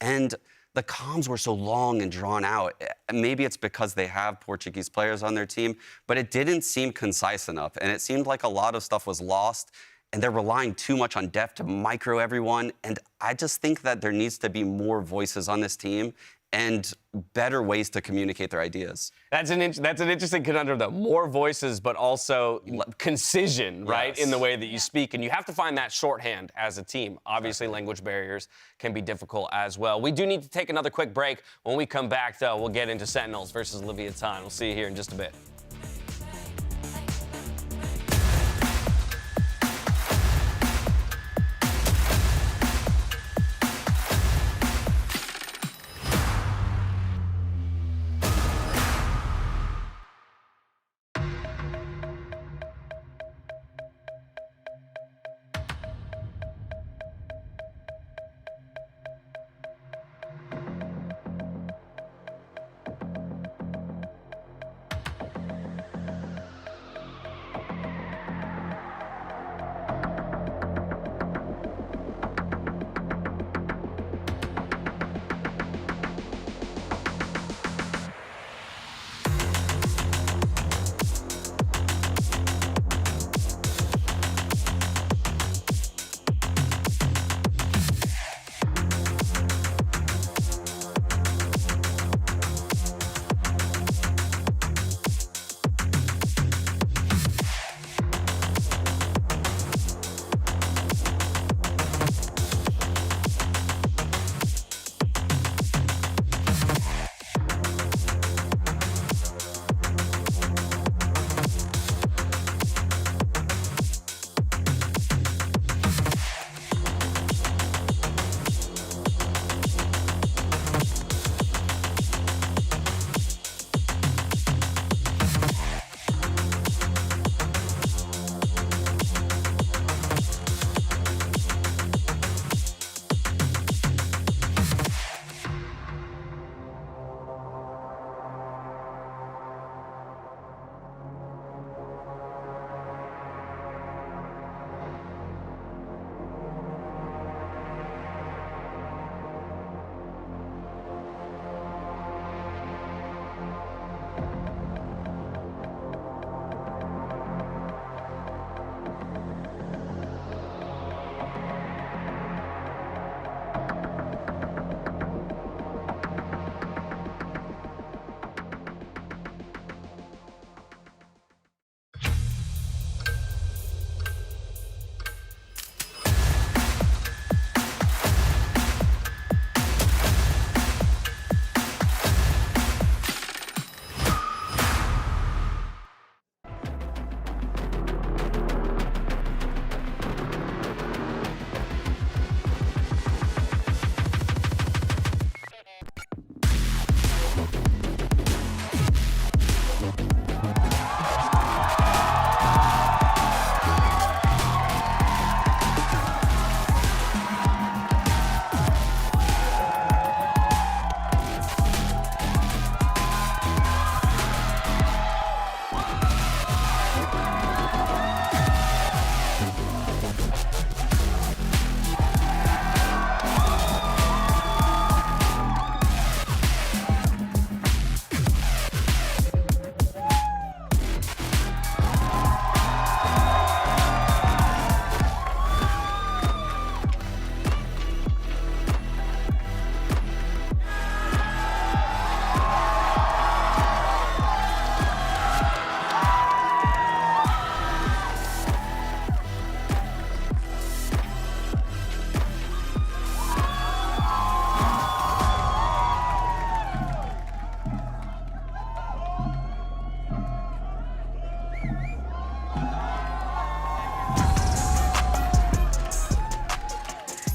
and the comms were so long and drawn out. Maybe it's because they have Portuguese players on their team, but it didn't seem concise enough, and it seemed like a lot of stuff was lost, and they're relying too much on Def to micro everyone, and I just think that there needs to be more voices on this team and better ways to communicate their ideas. That's an interesting conundrum, though. More voices, but also concision, right, in the way that you speak. And you have to find that shorthand as a team. Obviously, language barriers can be difficult as well. We do need to take another quick break. When we come back, though, we'll get into Sentinels versus Leviatán. We'll see you here in just a bit.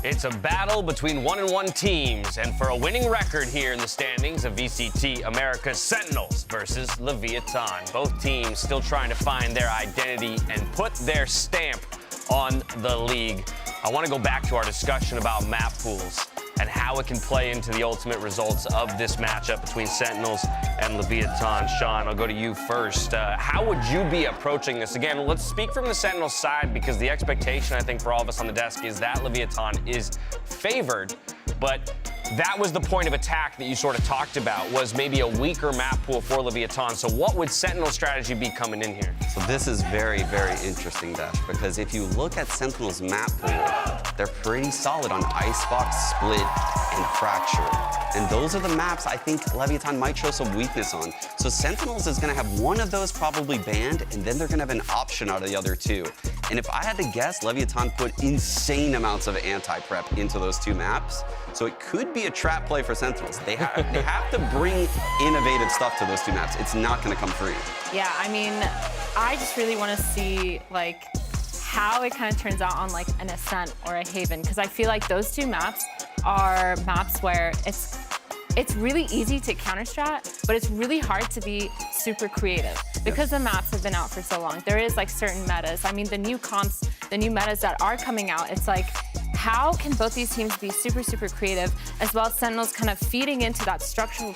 It's a battle between 1-1 teams, and for a winning record here in the standings of VCT Americas Sentinels versus Leviatán. Both teams still trying to find their identity and put their stamp on the league. I want to go back to our discussion about map pools and how it can play into the ultimate results of this matchup between Sentinels and Leviatán. Sean, I'll go to you first. How would you be approaching this? Again, let's speak from the Sentinels side, because the expectation, I think, for all of us on the desk is that Leviatán is favored, but that was the point of attack that you sort of talked about, was maybe a weaker map pool for Leviatán. So what would Sentinel's strategy be coming in here? So this is very, very interesting, Dash, because if you look at Sentinel's map pool, they're pretty solid on Icebox, Split, and Fracture. And those are the maps I think Leviatán might show some weakness on. So Sentinels is going to have one of those probably banned, and then they're going to have an option out of the other two. And if I had to guess, Leviatán put insane amounts of anti-prep into those two maps. So it could be a trap play for Sentinels. They have to bring innovative stuff to those two maps. It's not going to come free. Yeah, I mean, I just really want to see, like, how it kind of turns out on, like, an Ascent or a Haven, because I feel like those two maps are maps where it's really easy to counter-strat, but it's really hard to be super creative because the maps have been out for so long. There is, like, certain metas. I mean, the new comps, the new metas that are coming out, it's like, how can both these teams be super, super creative, as well as Sentinels kind of feeding into that structural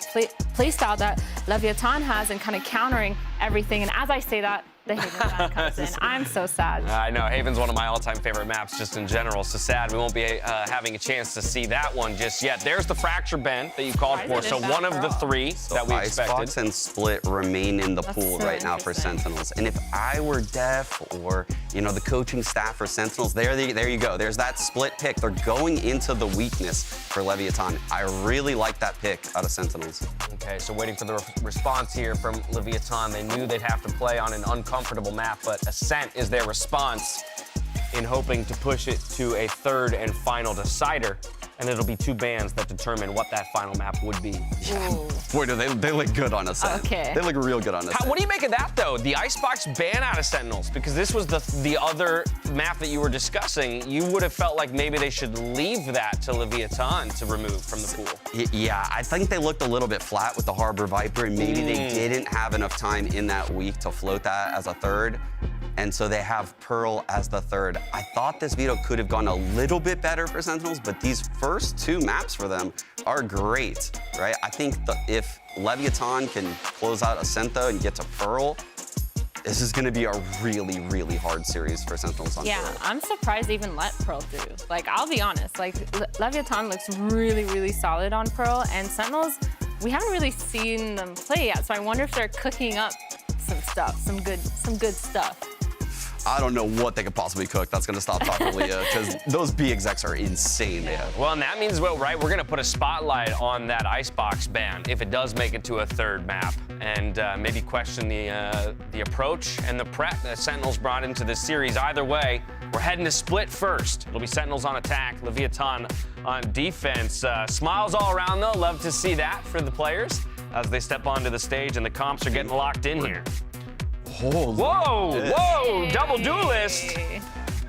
play style that Leviatán has and kind of countering everything. And as I say that, the Haven ban comes in. I'm so sad. I know, Haven's one of my all-time favorite maps just in general, so sad we won't be having a chance to see that one just yet. There's the Fracture ban that you called for, so one of the three that we expected. Icebox and Split remain in the pool right now for Sentinels. And if I were Def or, you know, the coaching staff for Sentinels, there you go. There's that Split pick. They're going into the weakness for Leviatán. I really like that pick out of Sentinels. Okay, so waiting for the response here from Leviatán. They knew they'd have to play on an uncomfortable map, but Ascent is their response in hoping to push it to a third and final decider, and it'll be two bans that determine what that final map would be. Boy, do they look good on Ascent. Okay. They look real good on Ascent. What do you make of that, though? The Icebox ban out of Sentinels, because this was the other map that you were discussing. You would have felt like maybe they should leave that to Leviatán to remove from the pool. Yeah, I think they looked a little bit flat with the Harbor Viper, and maybe they didn't have enough time in that week to float that as a third. And so they have Pearl as the third. I thought this veto could have gone a little bit better for Sentinels, but these first two maps for them are great, right? I think if Leviatán can close out Ascenta and get to Pearl, this is going to be a really, really hard series for Sentinels on Pearl. I'm surprised they even let Pearl through. Like, I'll be honest, like, Leviatán looks really, really solid on Pearl, and Sentinels, we haven't really seen them play yet, so I wonder if they're cooking up some stuff, some good stuff. I don't know what they could possibly cook that's going to stop Tacolia, because those B execs are insane. They have. Well, and that means, well, right, we're going to put a spotlight on that Icebox ban if it does make it to a third map, and maybe question the approach and the prep that Sentinels brought into this series. Either way, we're heading to Split first. It'll be Sentinels on attack, Leviatán on defense. Smiles all around, though. Love to see that for the players as they step onto the stage and the comps are getting locked in here. Whoa, double duelist.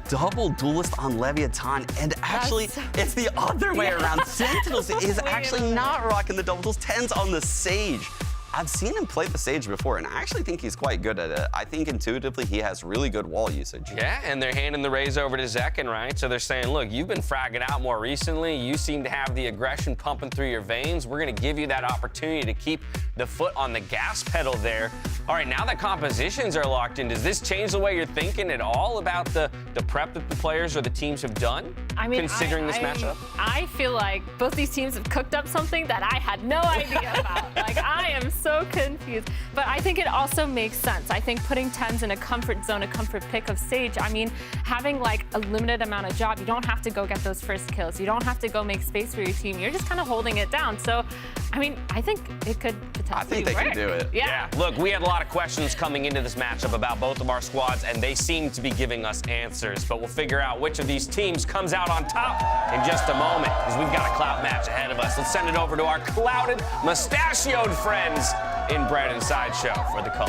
Double duelist on Leviatán, and actually, it's the other way around. Sentinels is actually not rocking the double duels. 10's on the Sage. I've seen him play the Sage before, and I actually think he's quite good at it. I think intuitively he has really good wall usage. Yeah, and they're handing the raise over to Zekin, right? So they're saying, look, you've been fragging out more recently. You seem to have the aggression pumping through your veins. We're going to give you that opportunity to keep the foot on the gas pedal there. All right, now that compositions are locked in, does this change the way you're thinking at all about the prep that the players or the teams have done, considering this matchup? I feel like both these teams have cooked up something that I had no idea about. Like, I am so confused. But I think it also makes sense. I think putting 10s in a comfort zone, a comfort pick of Sage, I mean, having like a limited amount of job, you don't have to go get those first kills. You don't have to go make space for your team. You're just kind of holding it down. So, I mean, I think it could potentially work. I think they can do it. Yeah. Look, we had a lot of questions coming into this matchup about both of our squads, and they seem to be giving us answers. But we'll figure out which of these teams comes out on top in just a moment, because we've got a clout match ahead of us. Let's send it over to our clouded, mustachioed friends in Bread and Sideshow for the call.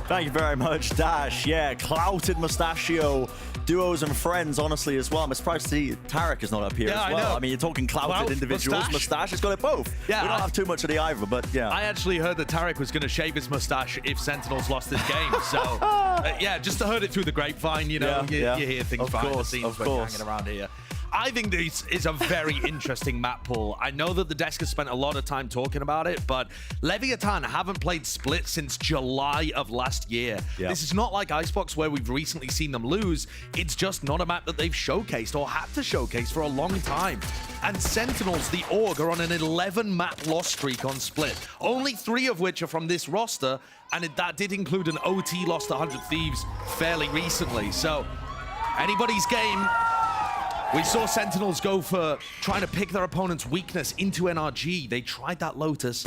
Thank you very much, Dash. Yeah, clouted mustachio duos and friends, honestly, as well. I'm surprised to see Tarek is not up here as well. I know. I mean, you're talking clouted individuals. Mustache has got it both. Yeah, we don't have too much of the either, but yeah. I actually heard that Tarek was going to shave his mustache if Sentinels lost this game. So, yeah, just to heard it through the grapevine, you know, you hear things behind the scenes when you're hanging around here. I think this is a very interesting map pool. I know that the desk has spent a lot of time talking about it, but Leviatán haven't played Split since July of last year. This is not like Icebox where we've recently seen them lose. It's just not a map that they've showcased or had to showcase for a long time. And Sentinels, the org, are on an 11-map loss streak on Split, only 3 of which are from this roster, and that did include an OT loss to 100 Thieves fairly recently. So, anybody's game. We saw Sentinels go for trying to pick their opponent's weakness into NRG. They tried that Lotus.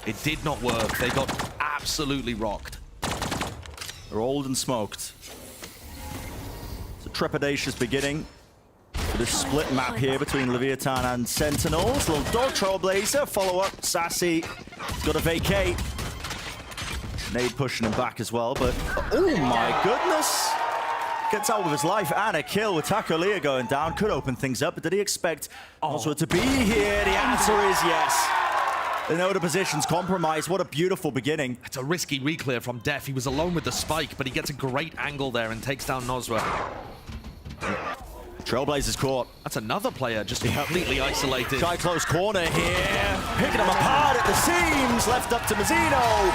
It did not work. They got absolutely rocked. They're old and smoked. It's a trepidatious beginning for this split map here between Leviatán and Sentinels. Little dog Trailblazer, follow up. Sassy, got to vacate. Nade pushing him back as well, but oh my goodness. Gets out with his life and a kill with Taco Leah going down. Could open things up, but did he expect Oswald to be here? The answer is yes. They know the position's compromised. What a beautiful beginning. It's a risky reclear from Def. He was alone with the spike, but he gets a great angle there and takes down Nozwa. Trailblazer's caught. That's another player just completely isolated. Try close corner here. Picking him apart at the seams. Left up to Mazzino.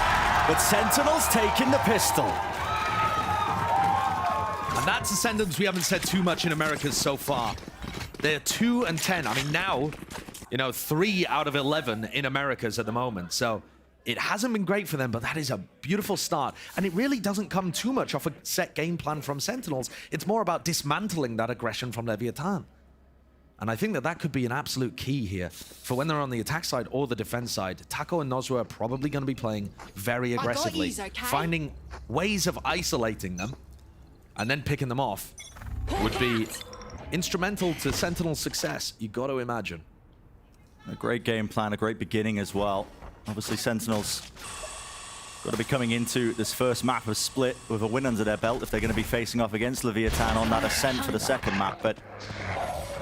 But Sentinels taking the pistol. And that's a sentence we haven't said too much in Americas so far. They're 2 and 10. I mean, now, you know, 3 out of 11 in Americas at the moment. So it hasn't been great for them, but that is a beautiful start. And it really doesn't come too much off a set game plan from Sentinels. It's more about dismantling that aggression from Leviatán. And I think that that could be an absolute key here for when they're on the attack side or the defense side. Taco and Nozwa are probably going to be playing very aggressively, finding ways of isolating them. And then picking them off would be instrumental to Sentinel's success, you got to imagine. A great game plan, a great beginning as well. Obviously, Sentinels got to be coming into this first map of Split with a win under their belt if they're going to be facing off against Leviatán on that ascent for the second map, but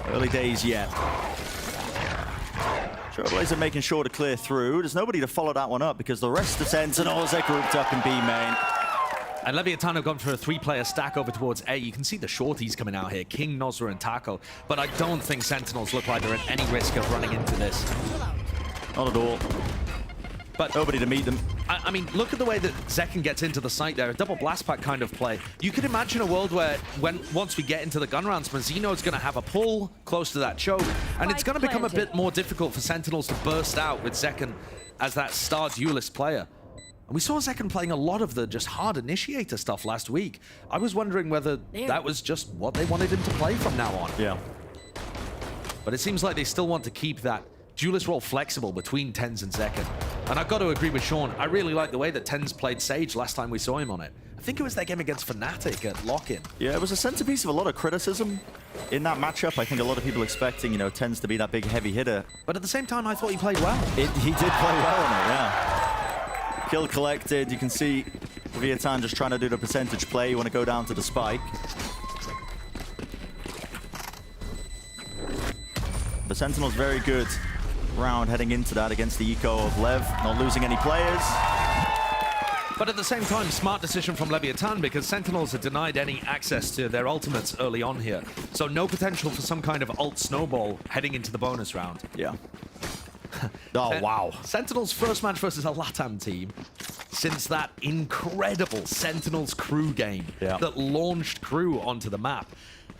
early days yet. Trailblazer making sure to clear through. There's nobody to follow that one up because the rest of Sentinels are grouped up in B main. And Leviatán have gone for a 3-player stack over towards A. You can see the shorties coming out here, King, Nozwa, and Taco. But I don't think Sentinels look like they're at any risk of running into this. Not at all. But nobody to meet them. I mean, look at the way that Zekken gets into the site there. A double blast pack kind of play. You could imagine a world where once we get into the gun rounds, Mazzino's going to have a pull close to that choke. And it's going to become a bit more difficult for Sentinels to burst out with Zekken as that star duelist player. We saw Zekken playing a lot of the just hard initiator stuff last week. I was wondering whether that was just what they wanted him to play from now on. Yeah. But it seems like they still want to keep that duelist role flexible between TenZ and Zekken. And I've got to agree with Sean. I really like the way that TenZ played Sage last time we saw him on it. I think it was their game against Fnatic at Lock-In. Yeah, it was a centerpiece of a lot of criticism in that matchup. I think a lot of people expecting, you know, TenZ to be that big heavy hitter. But at the same time, I thought he played well. He did play well on it, yeah. Kill collected. You can see Leviatán just trying to do the percentage play. You want to go down to the spike. The Sentinel's very good round heading into that against the eco of Lev. Not losing any players. But at the same time, smart decision from Leviatán because Sentinels had denied any access to their ultimates early on here. So no potential for some kind of ult snowball heading into the bonus round. Yeah. Oh, wow. Sentinels' first match versus a LATAM team since that incredible Sentinels crew game that launched crew onto the map.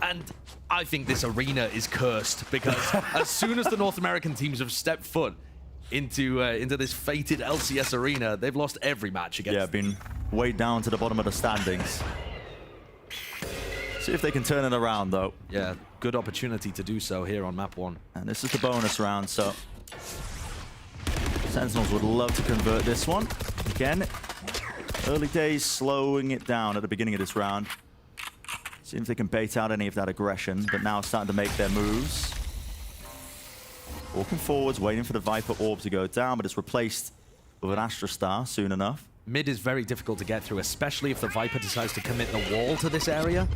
And I think this arena is cursed because as soon as the North American teams have stepped foot into this fated LCS arena, they've lost every match against them. Been weighed down to the bottom of the standings. See if they can turn it around, though. Yeah, good opportunity to do so here on map 1. And this is the bonus round, so Sentinels would love to convert this one. Again, early days slowing it down at the beginning of this round. See if they can bait out any of that aggression, but now starting to make their moves. Walking forwards, waiting for the Viper orb to go down, but it's replaced with an Astra Star soon enough. mid is very difficult to get through, especially if the Viper decides to commit the wall to this area.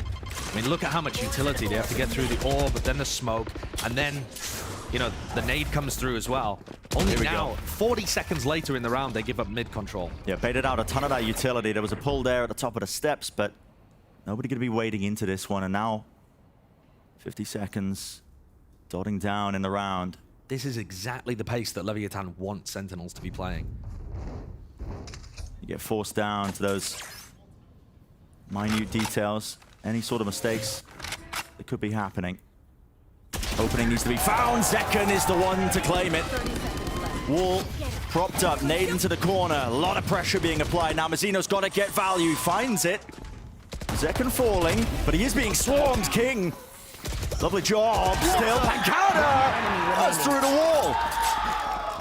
I mean, look at how much utility they have to get through the orb, but then the smoke, and then, you know, the nade comes through as well. Only now, 40 seconds later in the round, they give up mid control. Yeah, baited out a ton of that utility. There was a pull there at the top of the steps, but nobody going to be wading into this one. And now, 50 seconds, dotting down in the round. This is exactly the pace that Leviatán wants Sentinels to be playing. You get forced down to those minute details. Any sort of mistakes that could be happening. Opening needs to be found. Zekken is the one to claim it. Wall propped up, nade into the corner. A lot of pressure being applied. Now Mazino's got to get value. Finds it. Zekken falling, but he is being swarmed. King. Lovely job. Still, Pancada goes through the wall.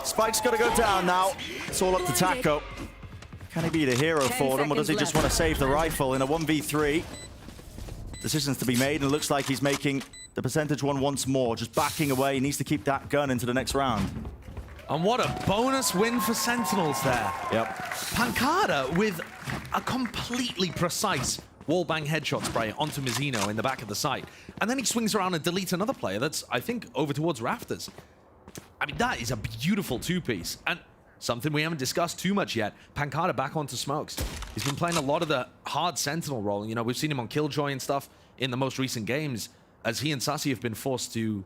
Spike's got to go down now. It's all up to Taco. Can he be the hero for them, or does he just want to save the rifle in a 1v3? Decisions to be made, and it looks like he's making the percentage one once more, just backing away. He needs to keep that gun into the next round. And what a bonus win for Sentinels there. Yep. Pancada with a completely precise wallbang headshot spray onto Mazino in the back of the site. And then he swings around and deletes another player that's, I think, over towards Rafters. I mean, that is a beautiful two-piece. And something we haven't discussed too much yet, Pancada back onto smokes. He's been playing a lot of the hard Sentinel role. You know, we've seen him on Killjoy and stuff in the most recent games, as he and Sassy have been forced to, you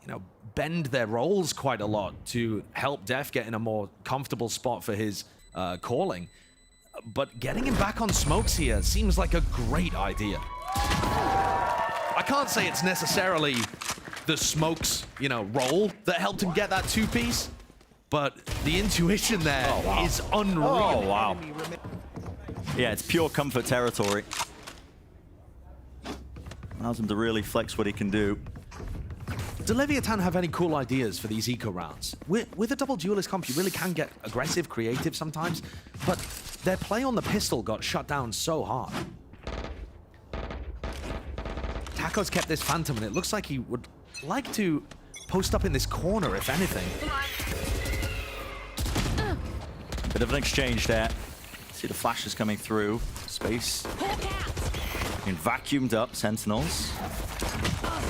know, bend their roles quite a lot to help Def get in a more comfortable spot for his calling. But getting him back on smokes here seems like a great idea. I can't say it's necessarily the smokes, you know, role that helped him get that two-piece, but the intuition there is unreal. Oh, wow. Yeah, it's pure comfort territory. Allows him to really flex what he can do. Do Leviatán have any cool ideas for these eco rounds? With a double duelist comp, you really can get aggressive, creative sometimes, but their play on the pistol got shut down so hard. Taco's kept this Phantom, and it looks like he would like to post up in this corner, if anything. Bit of an exchange there. See the flashes coming through. Space. Being vacuumed up, Sentinels.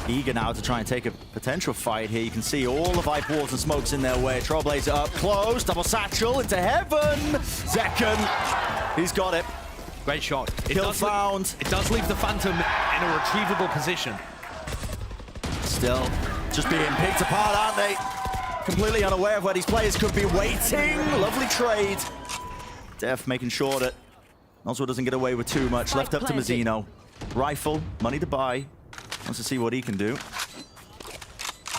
Eager now to try and take a potential fight here. You can see all the Vipe walls and smokes in their way. Trailblazer up close. Double satchel into heaven. Zekken. He's got it. Great shot. Kill found. It does leave the Phantom in a retrievable position. Still just being picked apart, aren't they? Completely unaware of where these players could be waiting. Lovely trade. Def making sure that Noswell doesn't get away with too much. Left up to Mazino. Rifle, money to buy. Wants to see what he can do.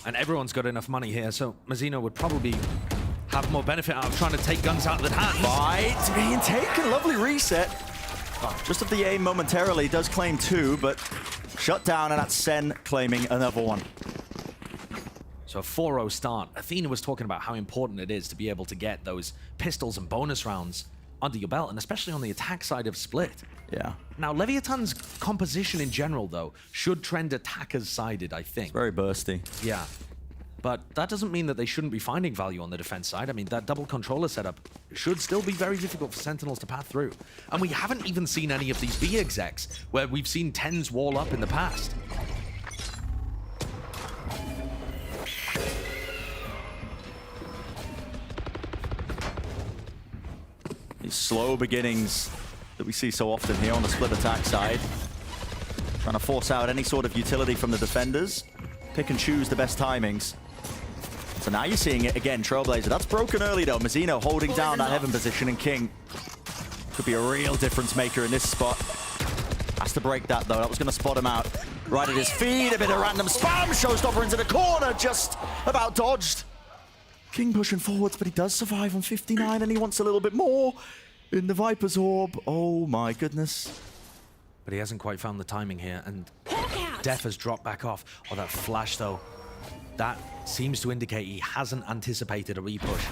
And everyone's got enough money here, so Mazino would probably have more benefit out of trying to take guns out of the hands. Fight being taken. Lovely reset. Just of the aim momentarily. Does claim two, but shut down, and that's Sen claiming another one. So a 4-0 start. Athena was talking about how important it is to be able to get those pistols and bonus rounds under your belt, and especially on the attack side of Split. Yeah. Now, Leviatán's composition in general, though, should trend attackers sided, I think. It's very bursty. Yeah. But that doesn't mean that they shouldn't be finding value on the defense side. I mean, that double controller setup should still be very difficult for Sentinels to path through. And we haven't even seen any of these B execs where we've seen 10s wall up in the past. These slow beginnings that we see so often here on the split attack side. Trying to force out any sort of utility from the defenders. Pick and choose the best timings. So now you're seeing it again, Trailblazer. That's broken early though. Mazino holding down that heaven position, and King could be a real difference maker in this spot. Has to break that though. That was going to spot him out. Right at his feet, a bit of random spam. Showstopper into the corner, just about dodged. King pushing forwards, but he does survive on 59, and he wants a little bit more in the Viper's Orb. Oh my goodness. But he hasn't quite found the timing here, and Def has dropped back off. Oh, that flash though. That seems to indicate he hasn't anticipated a repush.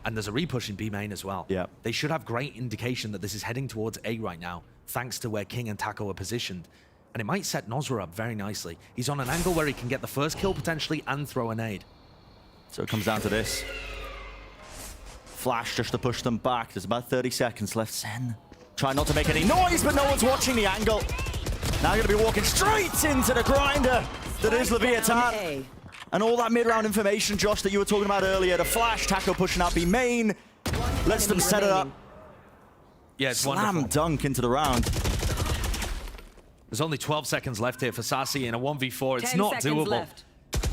And there's a repush in B main as well. Yeah. They should have great indication that this is heading towards A right now, thanks to where King and Taco are positioned. And it might set Nosra up very nicely. He's on an angle where he can get the first kill potentially and throw a nade. So it comes down to this. Flash just to push them back. There's about 30 seconds left. Sen trying not to make any noise, but no one's watching the angle. Now going to be walking straight into the grinder that is Leviatán. And all that mid-round information, Josh, that you were talking about earlier. The Flash, Taco pushing out B main. Lets them set it up. Yeah, it's Slam wonderful. dunk into the round. There's only 12 seconds left here for Sassy in a 1v4. It's not doable. Left.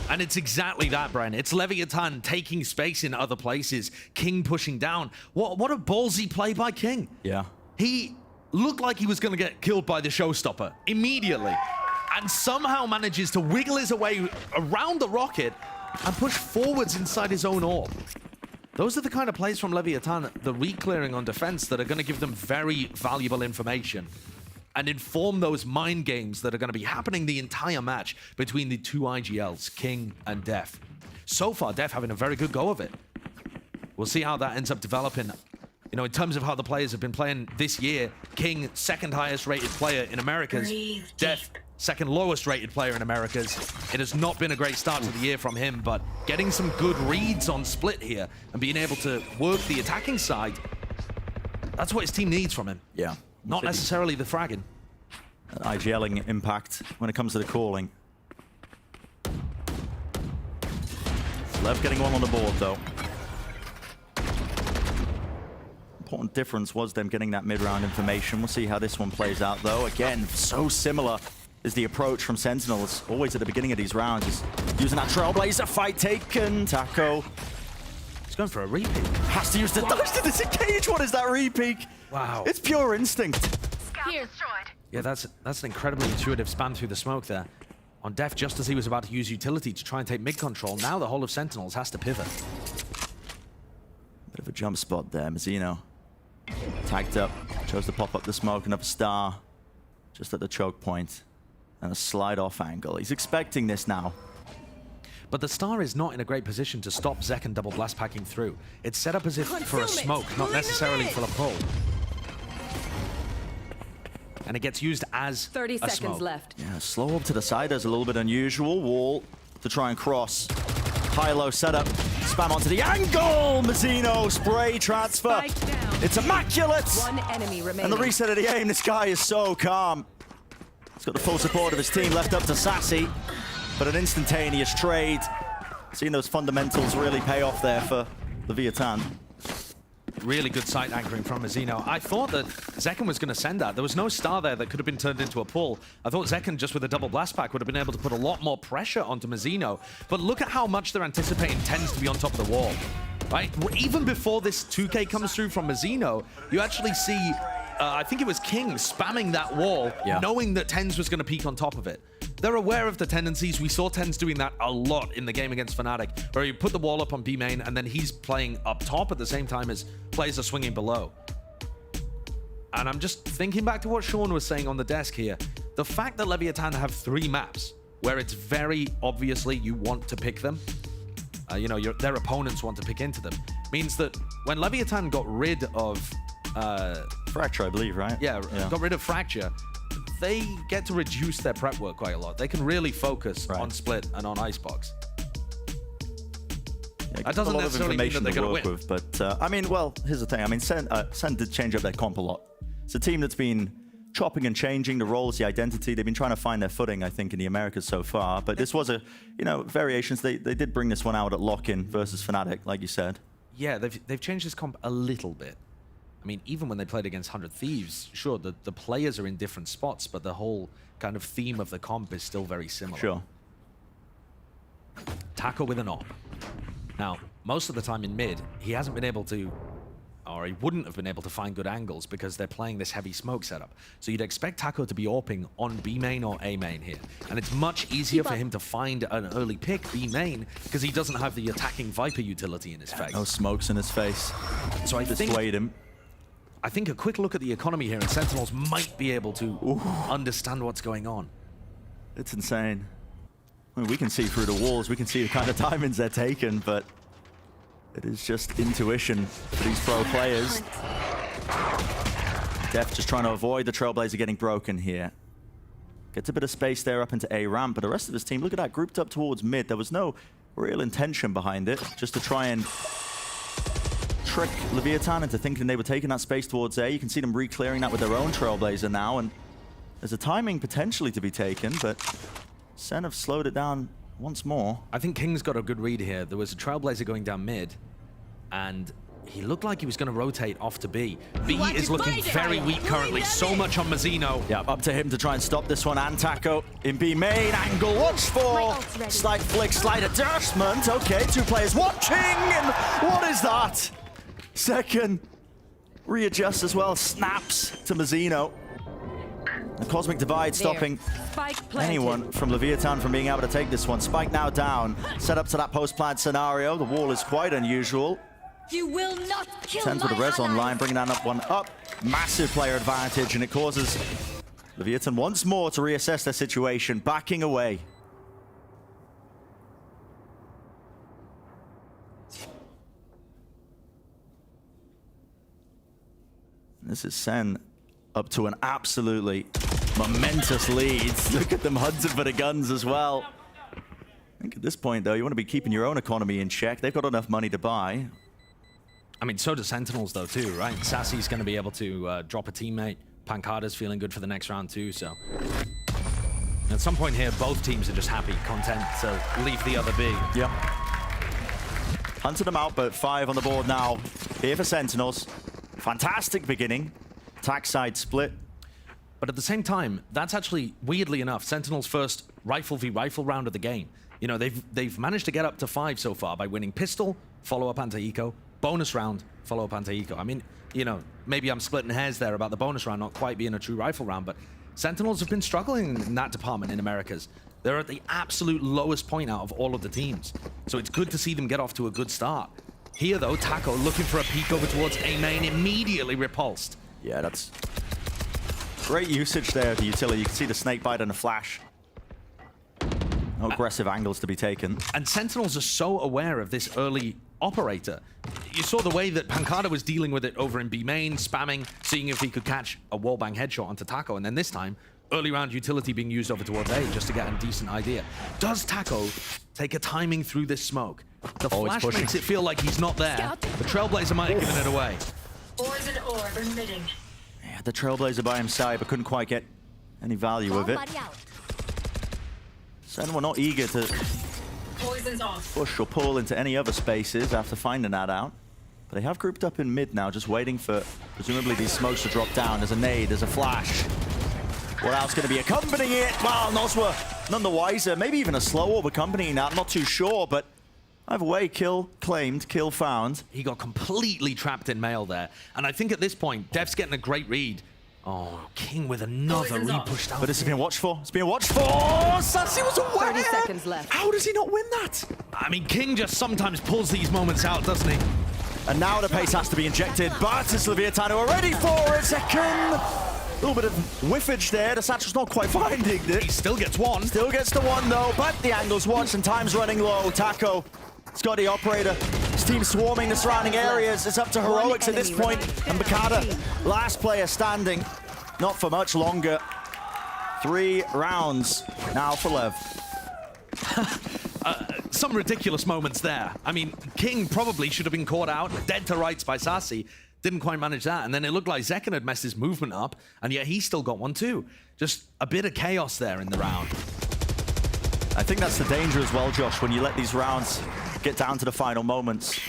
And it's exactly that, Brian. It's Leviatán taking space in other places. King pushing down. What a ballsy play by King. Yeah. He looked like he was going to get killed by the showstopper immediately. And somehow manages to wiggle his way around the rocket and push forwards inside his own orb. Those are the kind of plays from Leviatán, the re-clearing on defense, that are going to give them very valuable information and inform those mind games that are going to be happening the entire match between the two IGLs, King and Def. So far, Def having a very good go of it. We'll see how that ends up developing. You know, in terms of how the players have been playing this year, King, second highest rated player in Americas. Def, second lowest rated player in Americas. It has not been a great start to the year from him, but getting some good reads on split here and being able to work the attacking side, that's what his team needs from him. Yeah. Not necessarily the fragging. An IGLing impact when it comes to the calling. Lev getting one on the board, though. Important difference was them getting that mid-round information. We'll see how this one plays out, though. Again, so similar is the approach from Sentinels. Always at the beginning of these rounds, is using that Trailblazer fight taken. Taco. He's going for a repeat. Has to use the dodge to disengage. What is that repeat? Wow. It's pure instinct. Yeah, that's an incredibly intuitive spam through the smoke there. On Def, just as he was about to use utility to try and take mid control, now the whole of Sentinels has to pivot. Bit of a jump spot there. Mazzino tagged up, chose to pop up the smoke, another star just at the choke point. And a slide off angle. He's expecting this now. But the star is not in a great position to stop Zek and double blast packing through. It's set up as if for a smoke, not necessarily for a pull. And it gets used as 30 a seconds smoke. left. Yeah, slow up to the side. There's a little bit unusual. Wall to try and cross. High-low setup. Spam onto the angle. Mazzino spray transfer. It's immaculate. One enemy remaining. And the reset of the aim. This guy is so calm. He's got the full support of his team left up to Sassy. But an instantaneous trade. Seeing those fundamentals really pay off there for Leviatán. Really good sight anchoring from Mazzino. I thought that Zekken was going to send that. There was no star there that could have been turned into a pull. I thought Zekken, just with a double blast pack, would have been able to put a lot more pressure onto Mazzino. But look at how much they're anticipating Tens to be on top of the wall. Right? Even before this 2K comes through from Mazzino, you actually see, I think it was King spamming that wall, knowing that Tens was going to peek on top of it. They're aware of the tendencies. We saw Tens doing that a lot in the game against Fnatic, where you put the wall up on B main and then he's playing up top at the same time as players are swinging below. And I'm just thinking back to what Sean was saying on the desk here. The fact that Leviatán have 3 maps where it's very obviously you want to pick them, you know, their opponents want to pick into them, means that when Leviatán got rid of... Fracture, I believe, right? Yeah, got rid of Fracture. They get to reduce their prep work quite a lot. They can really focus on Split and on Icebox. Yeah, that doesn't necessarily mean that they're going to win. With, but, I mean, well, here's the thing. I mean, Sen did change up their comp a lot. It's a team that's been chopping and changing the roles, the identity. They've been trying to find their footing, I think, in the Americas so far. But this was a, you know, variations. They did bring this one out at lock-in versus Fnatic, like you said. Yeah, they've changed this comp a little bit. I mean, even when they played against 100 Thieves, sure, the players are in different spots, but the whole kind of theme of the comp is still very similar. Sure. Taco with an op. Now, most of the time in mid, he hasn't been able to, or he wouldn't have been able to find good angles because they're playing this heavy smoke setup. So you'd expect Taco to be AWPing on B main or A main here. And it's much easier for him to find an early pick B main because he doesn't have the attacking Viper utility in his face. No smokes in his face. So I dissuade him. I think a quick look at the economy here, and Sentinels might be able to understand what's going on. It's insane. I mean, we can see through the walls, we can see the kind of diamonds they're taking, but it is just intuition for these pro players. Def just trying to avoid the Trailblazer getting broken here. Gets a bit of space there up into A ramp, but the rest of his team, look at that, grouped up towards mid. There was no real intention behind it, just to try and trick Leviatán into thinking they were taking that space towards A. You can see them re-clearing that with their own Trailblazer now, and there's a timing potentially to be taken, but SEN have slowed it down once more. I think King's got a good read here. There was a Trailblazer going down mid, and he looked like he was going to rotate off to B. B is looking very weak currently, so much on Mazzino. Yeah, up to him to try and stop this one, and Taco in B main. Angle, watch for slight flick, slight adjustment. Okay, 2 players watching, and what is that? Second readjusts as well, snaps to Mazzino. The Cosmic Divide stopping anyone from Leviatán from being able to take this one. Spike now down, set up to that post-plant scenario. The wall is quite unusual. You will not kill 10 for the res online, bringing that up one up. Massive player advantage, and it causes Leviatán once more to reassess their situation, backing away. This is SEN up to an absolutely momentous lead. Look at them hunting for the guns as well. I think at this point, though, you want to be keeping your own economy in check. They've got enough money to buy. I mean, so do Sentinels, though, too, right? Sassy's going to be able to drop a teammate. Pancada's feeling good for the next round, too, so... At some point here, both teams are just happy, content to leave the other be. Yep. Hunted them out, but 5 on the board now. Here for Sentinels. Fantastic beginning. Attack side split. But at the same time, that's actually, weirdly enough, Sentinels' first rifle v rifle round of the game. You know, they've managed to get up to 5 so far by winning pistol, follow-up anti-eco, bonus round, follow-up anti-eco. I mean, you know, maybe I'm splitting hairs there about the bonus round not quite being a true rifle round, but Sentinels have been struggling in that department in Americas. They're at the absolute lowest point out of all of the teams. So it's good to see them get off to a good start. Here, though, Taco looking for a peek over towards A main, immediately repulsed. Yeah, that's great usage there of the utility. You can see the snake bite and a flash. No aggressive angles to be taken. And Sentinels are so aware of this early operator. You saw the way that Pancada was dealing with it over in B main, spamming, seeing if he could catch a wallbang headshot onto Taco, and then this time, early round utility being used over towards A just to get a decent idea. Does Taco take a timing through this smoke? The flash makes it feel like he's not there. The Trailblazer might have given it away. Poison orb emitting. Yeah, the Trailblazer by his side, but couldn't quite get any value of it. SEN were not eager to push or pull into any other spaces after finding that out. But they have grouped up in mid now, just waiting for, presumably, these smokes to drop down. There's a nade, there's a flash. What else going to be accompanying it? Well, Noswa none the wiser. Maybe even a slow orb accompanying that. I'm not too sure, but either way, kill claimed, kill found. He got completely trapped in mail there. And I think at this point, Dev's getting a great read. Oh, King with another repush down. But this is being watched for. It's being watched for. Sassy was away. 30 seconds left. How does he not win that? I mean, King just sometimes pulls these moments out, doesn't he? And now the pace has to be injected, but it's Leviatán who are ready for it. Second. A little bit of whiffage there. The Satchel's not quite finding it. He still gets one. Still gets the one, though, but the angle's watched and time's running low. Taco, Scott the operator. His team swarming the surrounding areas. It's up to heroics at this point. And Bakada, last player standing. Not for much longer. 3 rounds now for Lev. Some ridiculous moments there. I mean, King probably should have been caught out, dead to rights by Sassy. Didn't quite manage that. And then it looked like Zekken had messed his movement up, and yet he still got one too. Just a bit of chaos there in the round. I think that's the danger as well, Josh, when you let these rounds get down to the final moments.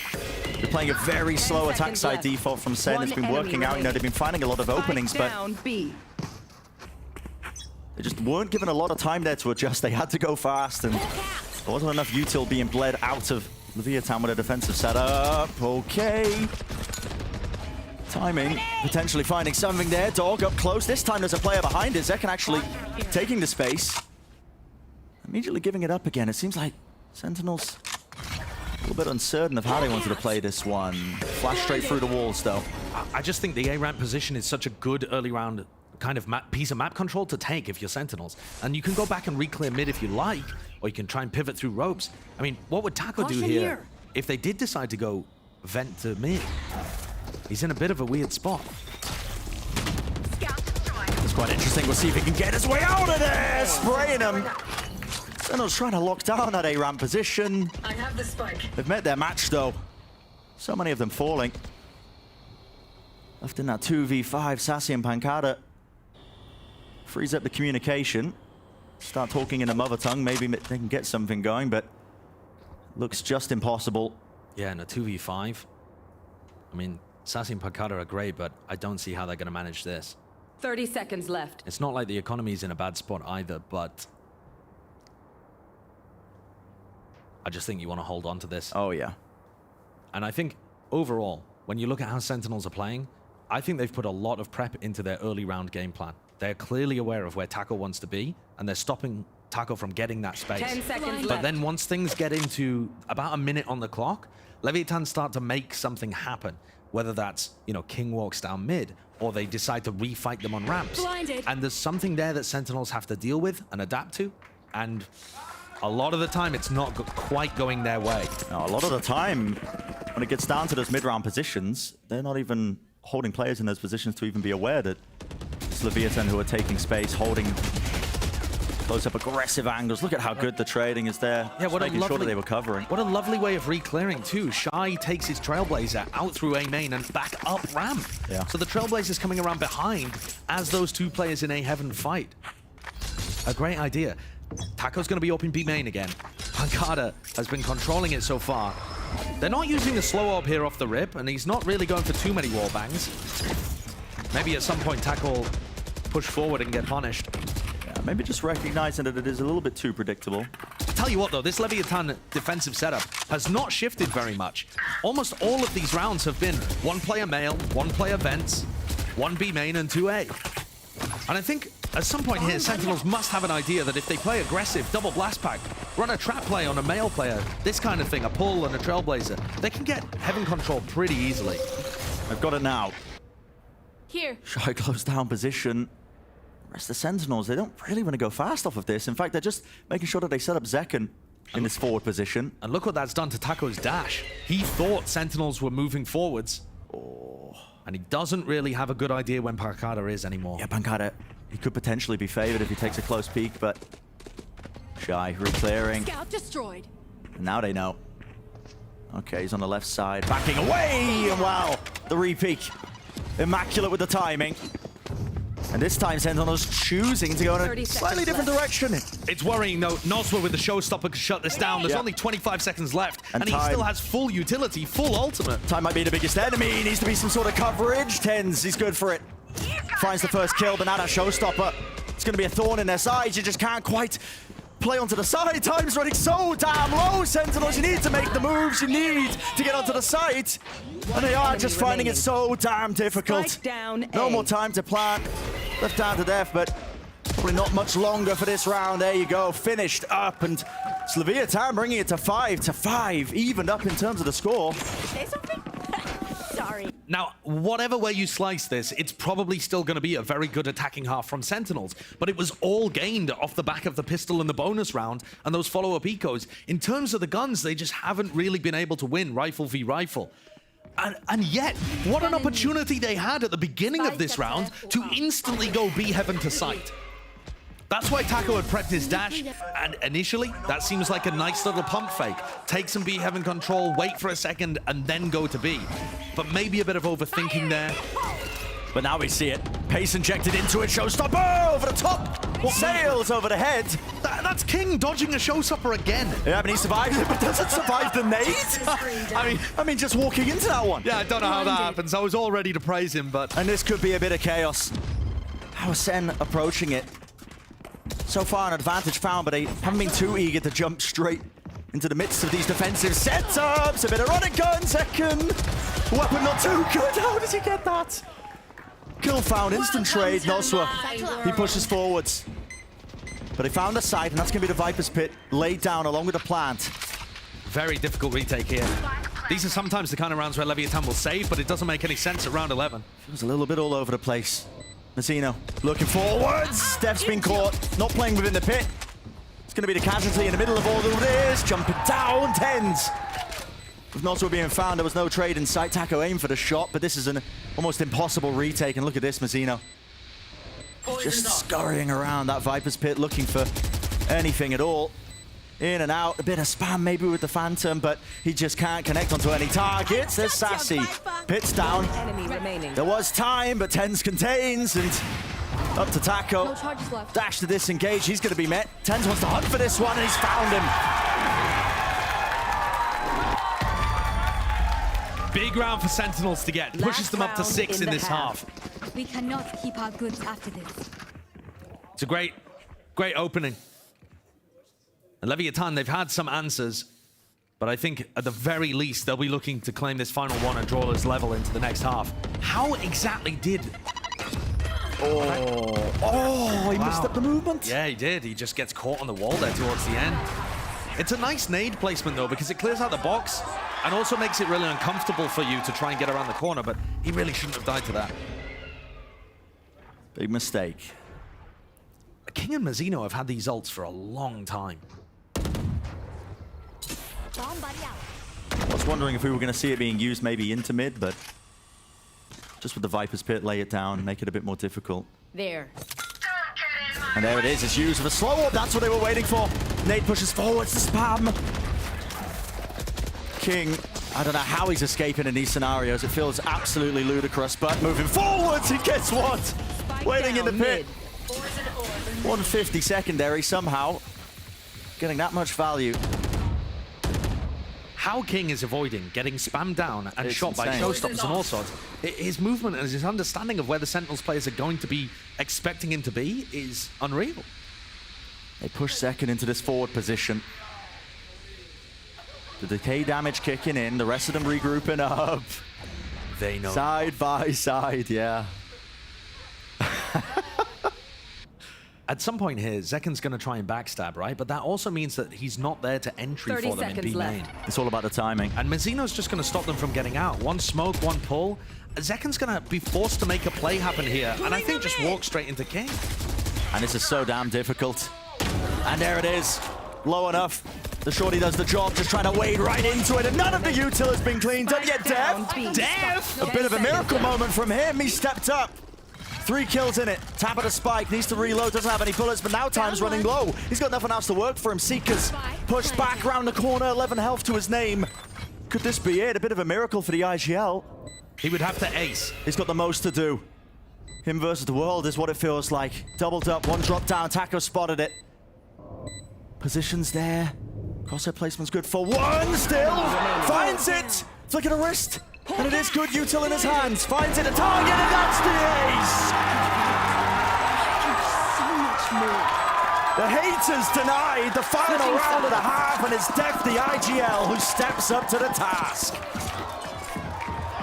You're playing a very slow attack side default from SEN. It's been working out. You know, they've been finding a lot of openings, but they just weren't given a lot of time there to adjust. They had to go fast, and there wasn't enough util being bled out of Leviatán with a defensive setup. Okay. Timing, potentially finding something there. Dog up close. This time there's a player behind it. Zekken actually taking the space. Immediately giving it up again. It seems like Sentinels a little bit uncertain of how they wanted to play this one. Flash straight through the walls, though. I just think the A-ramp position is such a good early round kind of piece of map control to take if you're Sentinels. And you can go back and re-clear mid if you like, or you can try and pivot through ropes. I mean, what would Taco do here if they did decide to go vent to mid? He's in a bit of a weird spot. It's quite interesting. We'll see if he can get his way out of there. Spraying him. Sentinels trying to lock down that A-ramp position. I have the spike. They've met their match, though. So many of them falling. Left in that 2v5, Sassy and Pancada. Frees up the communication. Start talking in a mother tongue. Maybe they can get something going, but looks just impossible. Yeah, in a 2v5. I mean, Sassy and Pancada are great, but I don't see how they're going to manage this. 30 seconds left. It's not like the economy's in a bad spot either, but I just think you want to hold on to this. Oh, yeah. And I think overall, when you look at how Sentinels are playing, I think they've put a lot of prep into their early round game plan. They're clearly aware of where Taco wants to be, and they're stopping Taco from getting that space. 10 seconds But left. then once things get into about a minute on the clock, Leviatán start to make something happen. Whether that's, you know, King walks down mid, or they decide to refight them on ramps. Blinded. And there's something there that Sentinels have to deal with and adapt to. And a lot of the time, it's not quite going their way. No, a lot of the time, when it gets down to those mid-round positions, they're not even holding players in those positions to even be aware that it's Leviatán who are taking space, holding close-up aggressive angles. Look at how good the trading is there. Yeah, what a making sure lovely, that they were covering. What a lovely way of re-clearing too. Shy takes his Trailblazer out through A main and back up ramp. Yeah. So the Trailblazer's coming around behind as those two players in A heaven fight. A great idea. Taco's going to be open B main again. Pancada has been controlling it so far. They're not using the slow orb here off the rip, and he's not really going for too many wall bangs. Maybe at some point Taco will push forward and get punished. Yeah, maybe just recognizing that it is a little bit too predictable. Tell you what though, this Leviatán defensive setup has not shifted very much. Almost all of these rounds have been one player male, one player vents, one B main and 2A. And I think at some point here, Sentinels must have an idea that if they play aggressive, double blast pack, run a trap play on a male player, this kind of thing, a pull and a Trailblazer, they can get heaven control pretty easily. I've got it now. Here. Shy close down position. The rest of the Sentinels, they don't really want to go fast off of this. In fact, they're just making sure that they set up Zekken in this forward position. And look what that's done to Taco's dash. He thought Sentinels were moving forwards. Oh. And he doesn't really have a good idea when Pancada is anymore. Yeah, Pancada, he could potentially be favored if he takes a close peek, but Shy re-clearing. Scout destroyed. Now they know. Okay, he's on the left side, backing away, and wow, the re-peek. Immaculate with the timing. And this time, Sentinels choosing to go in a slightly different direction. It's worrying, though. Noswa with the showstopper could shut this down. There's only 25 seconds left, and he still has full utility, full ultimate. Time might be the biggest enemy. He needs to be some sort of coverage. Tens, he's good for it. Finds the first kill, but now that showstopper, it's going to be a thorn in their side. You just can't quite play onto the side. Time's running so damn low, Sentinels. You need to make the moves you need to get onto the side. And they are just finding it so damn difficult. No more time to plan. Left down to death, but probably not much longer for this round. There you go, finished up, and it's Leviatán bringing it to 5-5, evened up in terms of the score. Say something? Sorry. Now, whatever way you slice this, it's probably still going to be a very good attacking half from Sentinels, but it was all gained off the back of the pistol in the bonus round and those follow-up ecos. In terms of the guns, they just haven't really been able to win rifle v rifle. And yet, what an opportunity they had at the beginning of this round to instantly go B heaven to sight. That's why Taco had prepped his dash, and initially, that seems like a nice little pump fake. Take some B heaven control, wait for a second, and then go to B. But maybe a bit of overthinking there. But now we see it. Pace injected into it, showstopper over the top. Sails over the head. That's King dodging a showstopper again. Yeah, but he survives it, but doesn't survive the nade. I mean, just walking into that one. Yeah, I don't know how that happens. I was all ready to praise him, but... And this could be a bit of chaos. How is SEN approaching it? So far an advantage found, but they haven't been too eager to jump straight into the midst of these defensive setups. A bit of running gun, second. Weapon not too good. How does he get that? Kill found, instant trade, Noswa. He pushes forwards. But they found the site, and that's going to be the Viper's Pit laid down along with the plant. Very difficult retake here. These are sometimes the kind of rounds where Leviatán will save, but it doesn't make any sense at round 11. Feels a little bit all over the place. Massino looking forwards. Steph's been caught, not playing within the pit. It's going to be the casualty in the middle of all of this. Jumping down, Tens. With Noswa being found, there was no trade in sight. Taco aimed for the shot, but this is an almost impossible retake. And look at this, Massino. Just scurrying around that Viper's Pit, looking for anything at all. In and out, a bit of spam maybe with the Phantom, but he just can't connect onto any targets. There's Sassy. Pit's down. Enemy remaining. There was time, but TenZ contains, and up to Taco. No charges left. Dash to disengage, he's going to be met. TenZ wants to hunt for this one, and he's found him. Big round for Sentinels to get. Pushes them up to 6 in this half. We cannot keep our goods after this. It's a great opening. And Leviatán, they've had some answers, but I think at the very least, they'll be looking to claim this final one and draw this level into the next half. How exactly did... Oh, he missed up the movement. Yeah, he did. He just gets caught on the wall there towards the end. It's a nice nade placement, though, because it clears out the box and also makes it really uncomfortable for you to try and get around the corner, but he really shouldn't have died to that. Big mistake. King and Mazzino have had these ults for a long time. I was wondering if we were going to see it being used maybe into mid, but just with the Viper's Pit, lay it down, make it a bit more difficult. There. And there it is, it's used with a slow up. That's what they were waiting for. Nate pushes forwards to spam. King, I don't know how he's escaping in these scenarios. It feels absolutely ludicrous, but moving forwards, he gets what? Waiting in the pit. 150 secondary somehow. Getting that much value. How King is avoiding getting spammed down and shot by insane. showstoppers and all sorts. His movement and his understanding of where the Sentinels players are going to be expecting him to be is unreal. They push second into this forward position. The decay damage kicking in, the rest of them regrouping up. They know. Side by side, yeah. At some point here, Zeken's going to try and backstab, right? But that also means that he's not there to entry 30 for them in B main. It's all about the timing. And Mazzino's just going to stop them from getting out. One smoke, one pull. Zeken's going to be forced to make a play happen here, and I think just walk straight into King. And this is so damn difficult. And there it is. Low enough. The shorty does the job, just trying to wade right into it, and none of the util has been cleaned up yet. Dev! A bit of a miracle moment from him. He stepped up. 3 kills in it. Tap at a spike, needs to reload, doesn't have any bullets, but now time's running low. He's got nothing else to work for him. Seekers pushed back around the corner, 11 health to his name. Could this be it? A bit of a miracle for the IGL. He would have to ace. He's got the most to do. Him versus the world is what it feels like. Doubled up, one drop down, Taco spotted it. Positions there. Crosshair placement's good for one still. Finds it. Flick at a wrist. And it is good util in his hands. Finds it a target, and that's the ace. The haters denied the final round of the half, and it's Def the IGL who steps up to the task.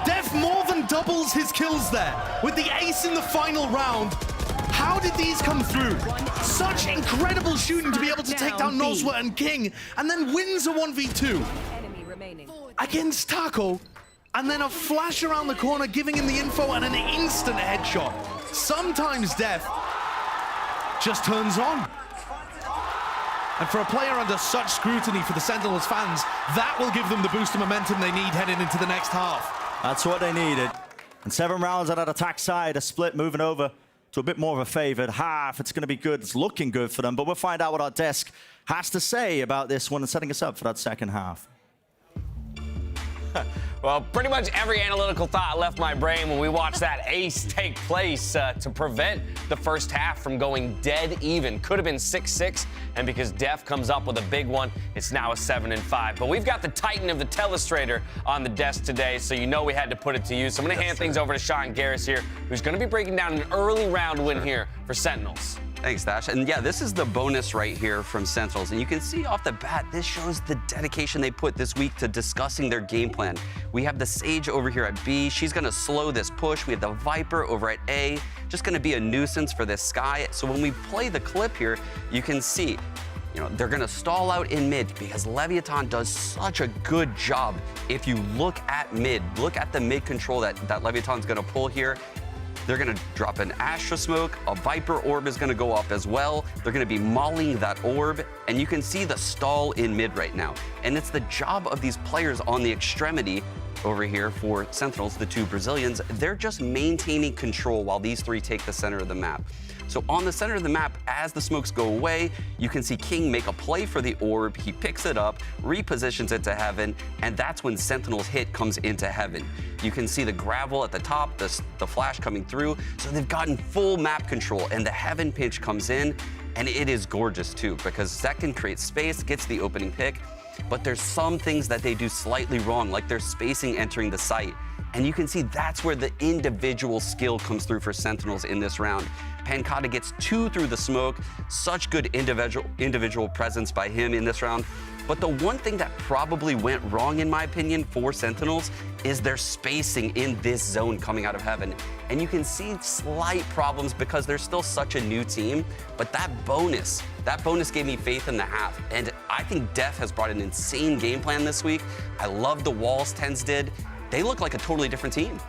Def more than doubles his kills there with the ace in the final round. How did these come through? Such incredible shooting to be able to take down Noswa and King, and then wins a 1v2 against Taco, and then a flash around the corner giving him the info and an instant headshot. Sometimes Def just turns on. And for a player under such scrutiny for the Sentinels fans, that will give them the boost of momentum they need heading into the next half. That's what they needed. And 7 rounds on that attack side, a split moving over to a bit more of a favored half. It's going to be good. It's looking good for them, but we'll find out what our desk has to say about this one and setting us up for that second half. Well, pretty much every analytical thought left my brain when we watched that ace take place to prevent the first half from going dead even. Could have been 6-6, and because Def comes up with a big one, it's now a 7-5. But we've got the Titan of the Telestrator on the desk today, so you know we had to put it to use. So I'm going to hand things over to Sean Garris here, who's going to be breaking down an early round win here for Sentinels. Thanks, Dash. And yeah, this is the bonus right here from Sentinels. And you can see off the bat, this shows the dedication they put this week to discussing their game plan. We have the Sage over here at B. She's going to slow this push. We have the Viper over at A. Just going to be a nuisance for this Skye. So when we play the clip here, you can see, they're going to stall out in mid because Leviatán does such a good job. If you look at mid, look at the mid control that Leviatán's going to pull here. They're going to drop an Astra Smoke. A Viper Orb is going to go up as well. They're going to be mauling that orb. And you can see the stall in mid right now. And it's the job of these players on the extremity over here for Sentinels, the two Brazilians, they're just maintaining control while these three take the center of the map. So on the center of the map, as the smokes go away, you can see King make a play for the orb. He picks it up, repositions it to heaven, and that's when Sentinel's hit comes into heaven. You can see the gravel at the top, the flash coming through. So they've gotten full map control, and the heaven pinch comes in, and it is gorgeous too, because Zekin creates space, gets the opening pick, but there's some things that they do slightly wrong, like their spacing entering the site. And you can see that's where the individual skill comes through for Sentinels in this round. Pancata gets 2 through the smoke. Such good individual presence by him in this round. But the one thing that probably went wrong, in my opinion, for Sentinels is their spacing in this zone coming out of heaven. And you can see slight problems because they're still such a new team. But that bonus gave me faith in the half. And I think Def has brought an insane game plan this week. I love the walls TenZ did. They look like a totally different team.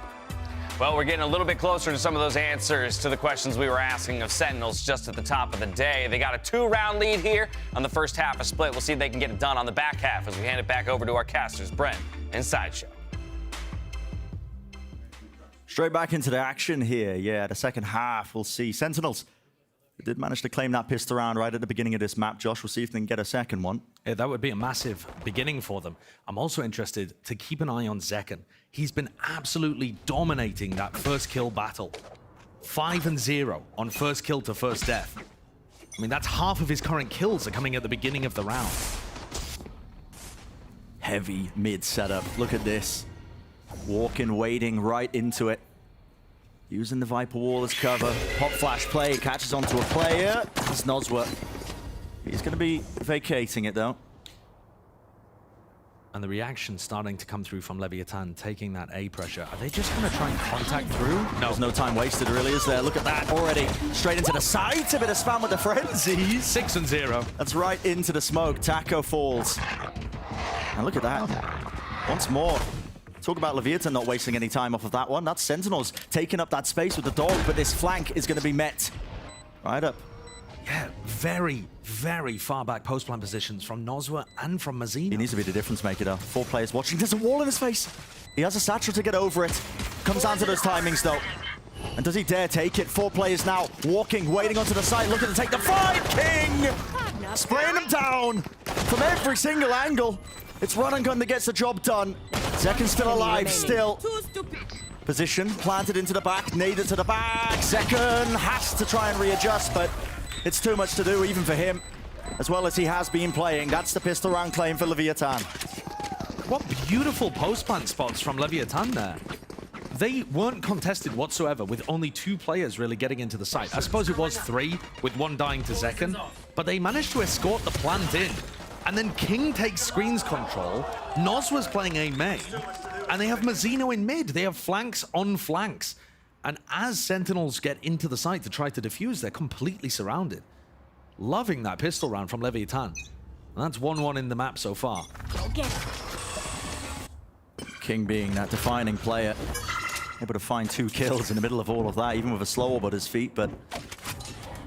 Well, we're getting a little bit closer to some of those answers to the questions we were asking of Sentinels just at the top of the day. They got a 2-round lead here on the first half of Split. We'll see if they can get it done on the back half as we hand it back over to our casters, Brent and Sideshow. Straight back into the action here. Yeah, the second half, we'll see Sentinels. They did manage to claim that pistol round right at the beginning of this map. Josh, we'll see if they can get a second one. Yeah, that would be a massive beginning for them. I'm also interested to keep an eye on Zekin. He's been absolutely dominating that first kill battle. 5-0 on first kill to first death. I mean, that's half of his current kills are coming at the beginning of the round. Heavy mid setup. Look at this. Walking, wading right into it. Using the Viper wall as cover. Pop flash play, catches onto a player. It's Nozwa. He's going to be vacating it though. And the reaction starting to come through from Leviatán, taking that A pressure. Are they just going to try and contact through? No. There's no time wasted really, is there? Look at that already. Straight into the site. A bit of spam with the frenzies. 6-0. That's right into the smoke. Taco falls. And look at that. Once more. Talk about Leviatán not wasting any time off of that one. That's Sentinels taking up that space with the dog, but this flank is going to be met right up. Yeah, very, very far back post-plant positions from Nozwa and from Mazino. He needs to be the difference maker though. 4 players watching. There's a wall in his face. He has a satchel to get over it. Comes down to those timings though. And does he dare take it? 4 players now walking, waiting onto the side, looking to take the fight. King spraying them down from every single angle. It's run and gun that gets the job done. Zekin's still alive, still. Position planted into the back, naded to the back. Zekin has to try and readjust, but it's too much to do even for him, as well as he has been playing. That's the pistol round claim for Leviatán. What beautiful post-plant spots from Leviatán there. They weren't contested whatsoever, with only 2 players really getting into the site. I suppose it was 3, with 1 dying to Zekin, but they managed to escort the plant in. And then King takes screens control. Nozwa's playing a main. And they have Mazino in mid. They have flanks on flanks. And as Sentinels get into the site to try to defuse, they're completely surrounded. Loving that pistol round from Leviatán. And that's 1-1 in the map so far. King being that defining player. Able to find 2 kills in the middle of all of that, even with a slow orb at his feet, but...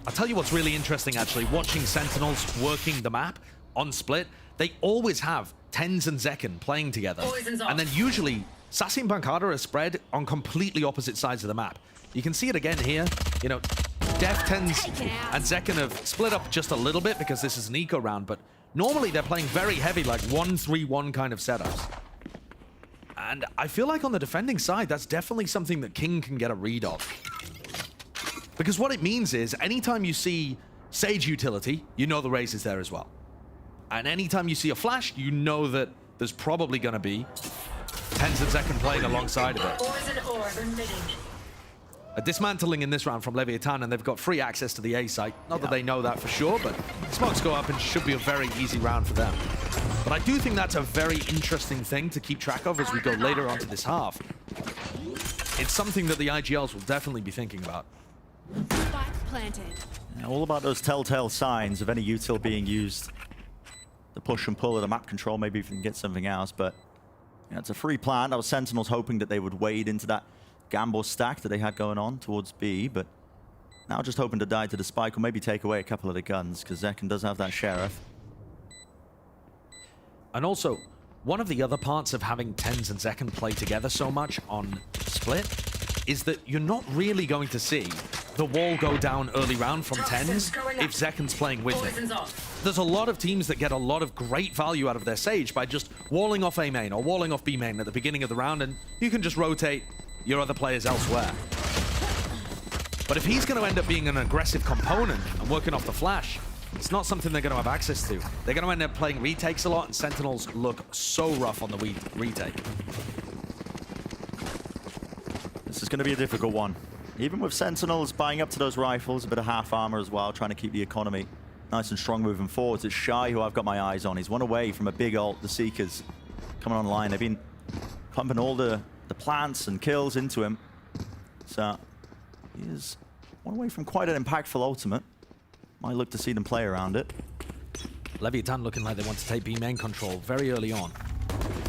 I'll tell you what's really interesting, actually. Watching Sentinels working the map on Split, they always have TenZ and Zekin playing together. And then usually, Sassy and Pancata are spread on completely opposite sides of the map. You can see it again here. You know, Def, TenZ, and Zekin have split up just a little bit because this is an eco round, but normally they're playing very heavy, like 1-3-1 kind of setups. And I feel like on the defending side, that's definitely something that King can get a read of. Because what it means is, anytime you see Sage utility, you know the Raze is there as well. And anytime you see a flash, you know that there's probably going to be TenZ and Zekin playing alongside of it. A dismantling in this round from Leviatán, and they've got free access to the A site. Not that they know that for sure, but smokes go up and should be a very easy round for them. But I do think that's a very interesting thing to keep track of as we go later onto this half. It's something that the IGLs will definitely be thinking about. Planted. Yeah, all about those telltale signs of any util being used. The push and pull of the map control, maybe if you can get something else, but yeah, it's a free plant. That was Sentinels hoping that they would wade into that gamble stack that they had going on towards B, but now just hoping to die to the spike or maybe take away a couple of the guns, because Zekin does have that Sheriff. And also, one of the other parts of having TenZ and Zekken play together so much on Split is that you're not really going to see the wall go down early round from TenZ if Zekken's playing with it. There's a lot of teams that get a lot of great value out of their Sage by just walling off A main or walling off B main at the beginning of the round, and you can just rotate your other players elsewhere. But if he's going to end up being an aggressive component and working off the flash, it's not something they're going to have access to. They're going to end up playing retakes a lot, and Sentinels look so rough on the retake. This is going to be a difficult one. Even with Sentinels buying up to those rifles, a bit of half armor as well, trying to keep the economy nice and strong moving forwards. It's Shy who I've got my eyes on. He's one away from a big ult. The Seekers coming online. They've been pumping all the plants and kills into him. So he is one away from quite an impactful ultimate. Might look to see them play around it. Leviatán looking like they want to take B main control very early on.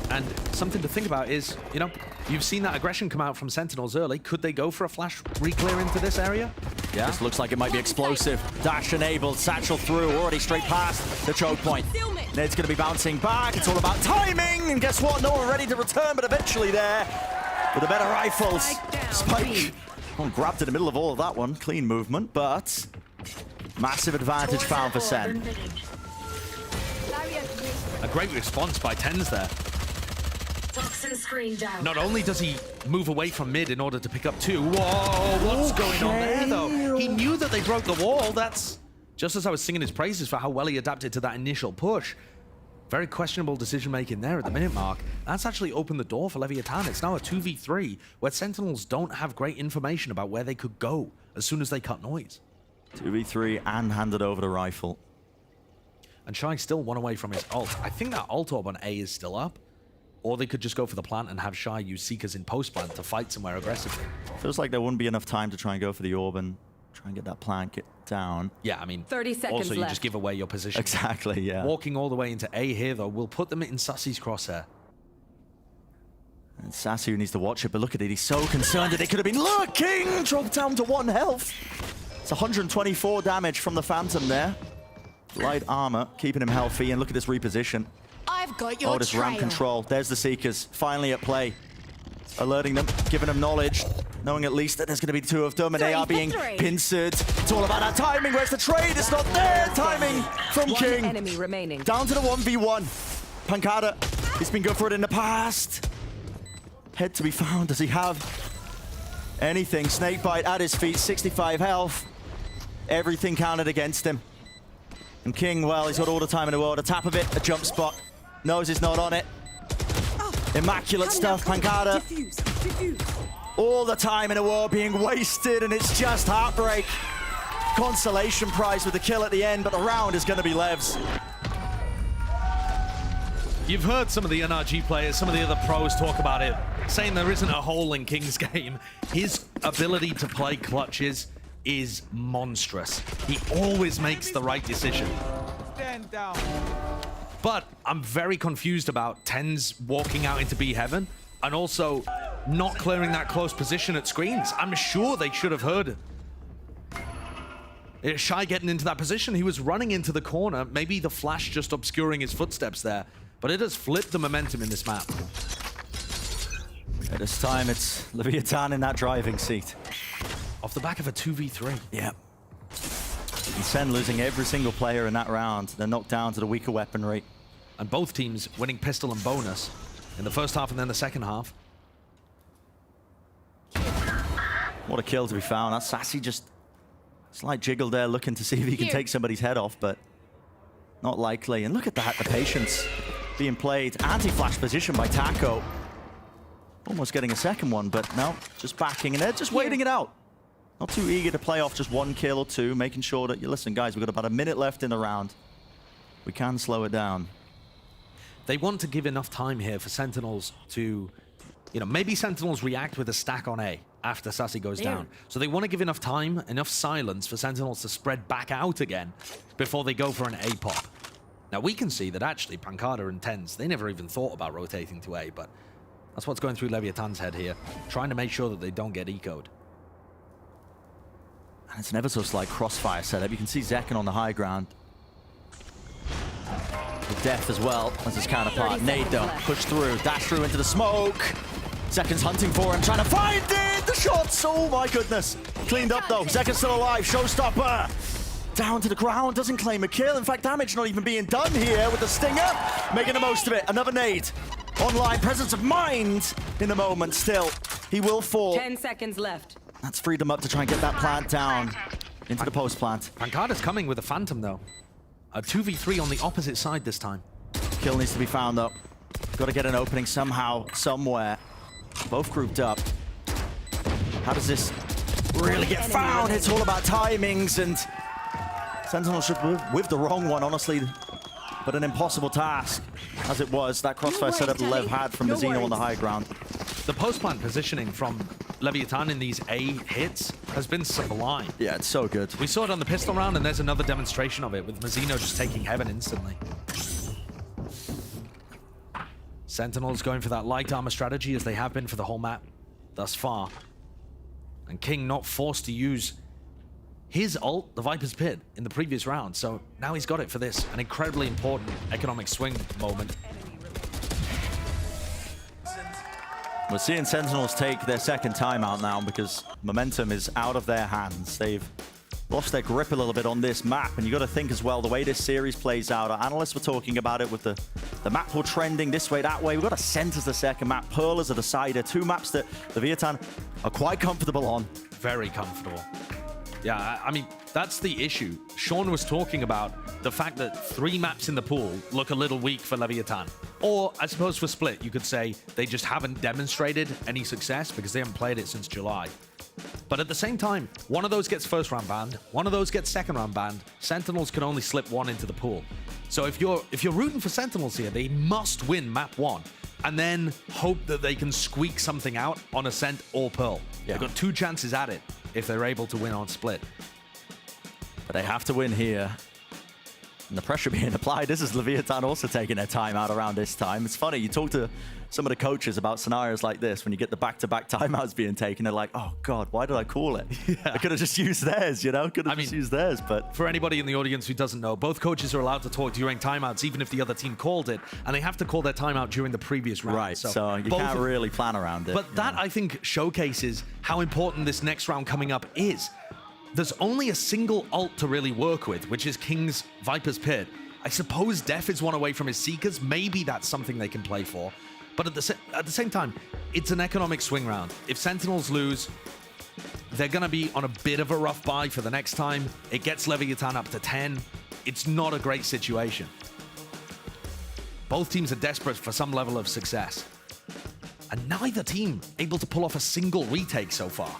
And something to think about is, you know, you've seen that aggression come out from Sentinels early. Could they go for a flash re-clear into this area? Yeah. This looks like it might be explosive. Dash enabled, satchel through, already straight past the choke point. Ned's going to be bouncing back. It's all about timing. And guess what? No one ready to return, but eventually there with the better rifles. Spike grabbed in the middle of all of that one. Clean movement, but massive advantage found for Sen. A great response by TenZ there. Not only does he move away from mid in order to pick up two. Whoa, what's going on there, though? He knew that they broke the wall. That's just as I was singing his praises for how well he adapted to that initial push. Very questionable decision-making there at the minute mark. That's actually opened the door for Leviatán. It's now a 2v3 where Sentinels don't have great information about where they could go as soon as they cut noise. 2v3 and handed over the rifle. And Shy still one away from his ult. I think that ult orb on A is still up. Or they could just go for the plant and have Shy use Seekers in post-plant to fight somewhere aggressively. Feels like there wouldn't be enough time to try and go for the orb and try and get that plant down. Yeah, I mean, 30 seconds also you left. just give away your position. Exactly, yeah. Walking all the way into A here, though, will put them in Sassy's crosshair. And Sassy who needs to watch it, but look at it, he's so concerned that they could have been lurking! Dropped down to 1 health. It's 124 damage from the Phantom there. Light armor, keeping him healthy, and look at this reposition. I've got your this ramp control. There's the Seekers, finally at play. Alerting them, giving them knowledge, knowing at least that there's going to be 2 of them, and they are being pincered. It's all about that timing. Where's the trade? It's not there. Timing from King. Enemy remaining. Down to the 1v1. Pancada, he's been good for it in the past. Head to be found. Does he have anything? Snakebite at his feet, 65 health. Everything counted against him. And King, well, he's got all the time in the world. A tap of it, a jump spot. Knows he's not on it. Immaculate stuff, Pancada. All the time in the world being wasted, and it's just heartbreak. Consolation prize with the kill at the end, but the round is going to be Lev's. You've heard some of the NRG players, some of the other pros talk about it, saying there isn't a hole in King's game. His ability to play clutches is monstrous. He always makes the right decision. Stand down. But I'm very confused about TenZ walking out into B heaven and also not clearing that close position at screens. I'm sure they should have heard it. Shy getting into that position. He was running into the corner. Maybe the flash just obscuring his footsteps there. But it has flipped the momentum in this map. At this time, it's Leviatán in that driving seat. Off the back of a 2v3. Yeah. And Sen losing every single player in that round. They're knocked down to the weaker weaponry. And both teams winning pistol and bonus in the first half and then the second half. What a kill to be found. That's Sassy just slight jiggle there, looking to see if he can take somebody's head off, but not likely. And look at that, the patience being played. Anti-flash position by Taco. Almost getting a second one, but no, just backing, and they're just waiting it out. Not too eager to play off just 1 kill or 2, making sure that, you listen, guys, we've got about a minute left in the round. We can slow it down. They want to give enough time here for Sentinels to, you know, maybe Sentinels react with a stack on A after Sassy goes down. So they want to give enough time, enough silence for Sentinels to spread back out again before they go for an A pop. Now we can see that actually Pancada and TenZ, they never even thought about rotating to A, but that's what's going through Leviatán's head here, trying to make sure that they don't get ecoed. And it's an ever so slight crossfire setup. You can see Zekken on the high ground. with Def as well as his counterpart. Nade though, push through, dash through into the smoke. Zeken's hunting for him, trying to find it! The shots, oh my goodness. Cleaned up though, Zeken's still alive, showstopper. Down to the ground, doesn't claim a kill. In fact, damage not even being done here with the Stinger. Making the most of it, another nade. Online, presence of mind in the moment still. He will fall. 10 seconds left. That's freed him up to try and get that plant down into the post plant. Pancada's coming with a Phantom though. A 2v3 on the opposite side this time. Kill needs to be found though. Got to get an opening somehow, somewhere. Both grouped up. How does this really get found? It's all about timings, and Sentinel should with the wrong one, honestly. But an impossible task, as it was. That crossfire setup Lev had from Mazzino on the high ground. The post-plant positioning from Leviatán in these A hits has been sublime. Yeah, it's so good. We saw it on the pistol round, and there's another demonstration of it with Mazzino just taking heaven instantly. Sentinels going for that light armor strategy as they have been for the whole map thus far. And King not forced to use his ult, the Viper's Pit, in the previous round. So now he's got it for this, an incredibly important economic swing moment. We're seeing Sentinels take their second timeout now because momentum is out of their hands. They've lost their grip a little bit on this map, and you got to think as well the way this series plays out. Our analysts were talking about it with the map pool trending this way, that way. We've got Ascent as the second map, Pearl as a decider, two maps that the Leviatán are quite comfortable on. Very comfortable. Yeah, I mean, that's the issue. Sean was talking about the fact that 3 maps in the pool look a little weak for Leviatán. Or, I suppose for Split, you could say they just haven't demonstrated any success because they haven't played it since July. But at the same time, one of those gets first round banned, one of those gets second round banned. Sentinels can only slip one into the pool. So if you're rooting for Sentinels here, they must win map 1 and then hope that they can squeak something out on Ascent or Pearl. Yeah. They've got 2 chances at it if they're able to win on Split. But they have to win here. And the pressure being applied. This is Leviatán also taking their time out around this time. It's funny, you talk to some of the coaches about scenarios like this, when you get the back-to-back timeouts being taken, they're like, oh God, why did I call it? Yeah. I could have just used theirs, you know? Could have just used theirs, but... For anybody in the audience who doesn't know, both coaches are allowed to talk during timeouts, even if the other team called it, and they have to call their timeout during the previous round. Right, so you can't really plan around it. But that, I think, showcases how important this next round coming up is. There's only a single ult to really work with, which is King's Viper's Pit. I suppose Def is one away from his Seekers. Maybe that's something they can play for. But at the same time, it's an economic swing round. If Sentinels lose, they're going to be on a bit of a rough bye for the next time. It gets Leviatán up to 10. It's not a great situation. Both teams are desperate for some level of success. And neither team able to pull off a single retake so far.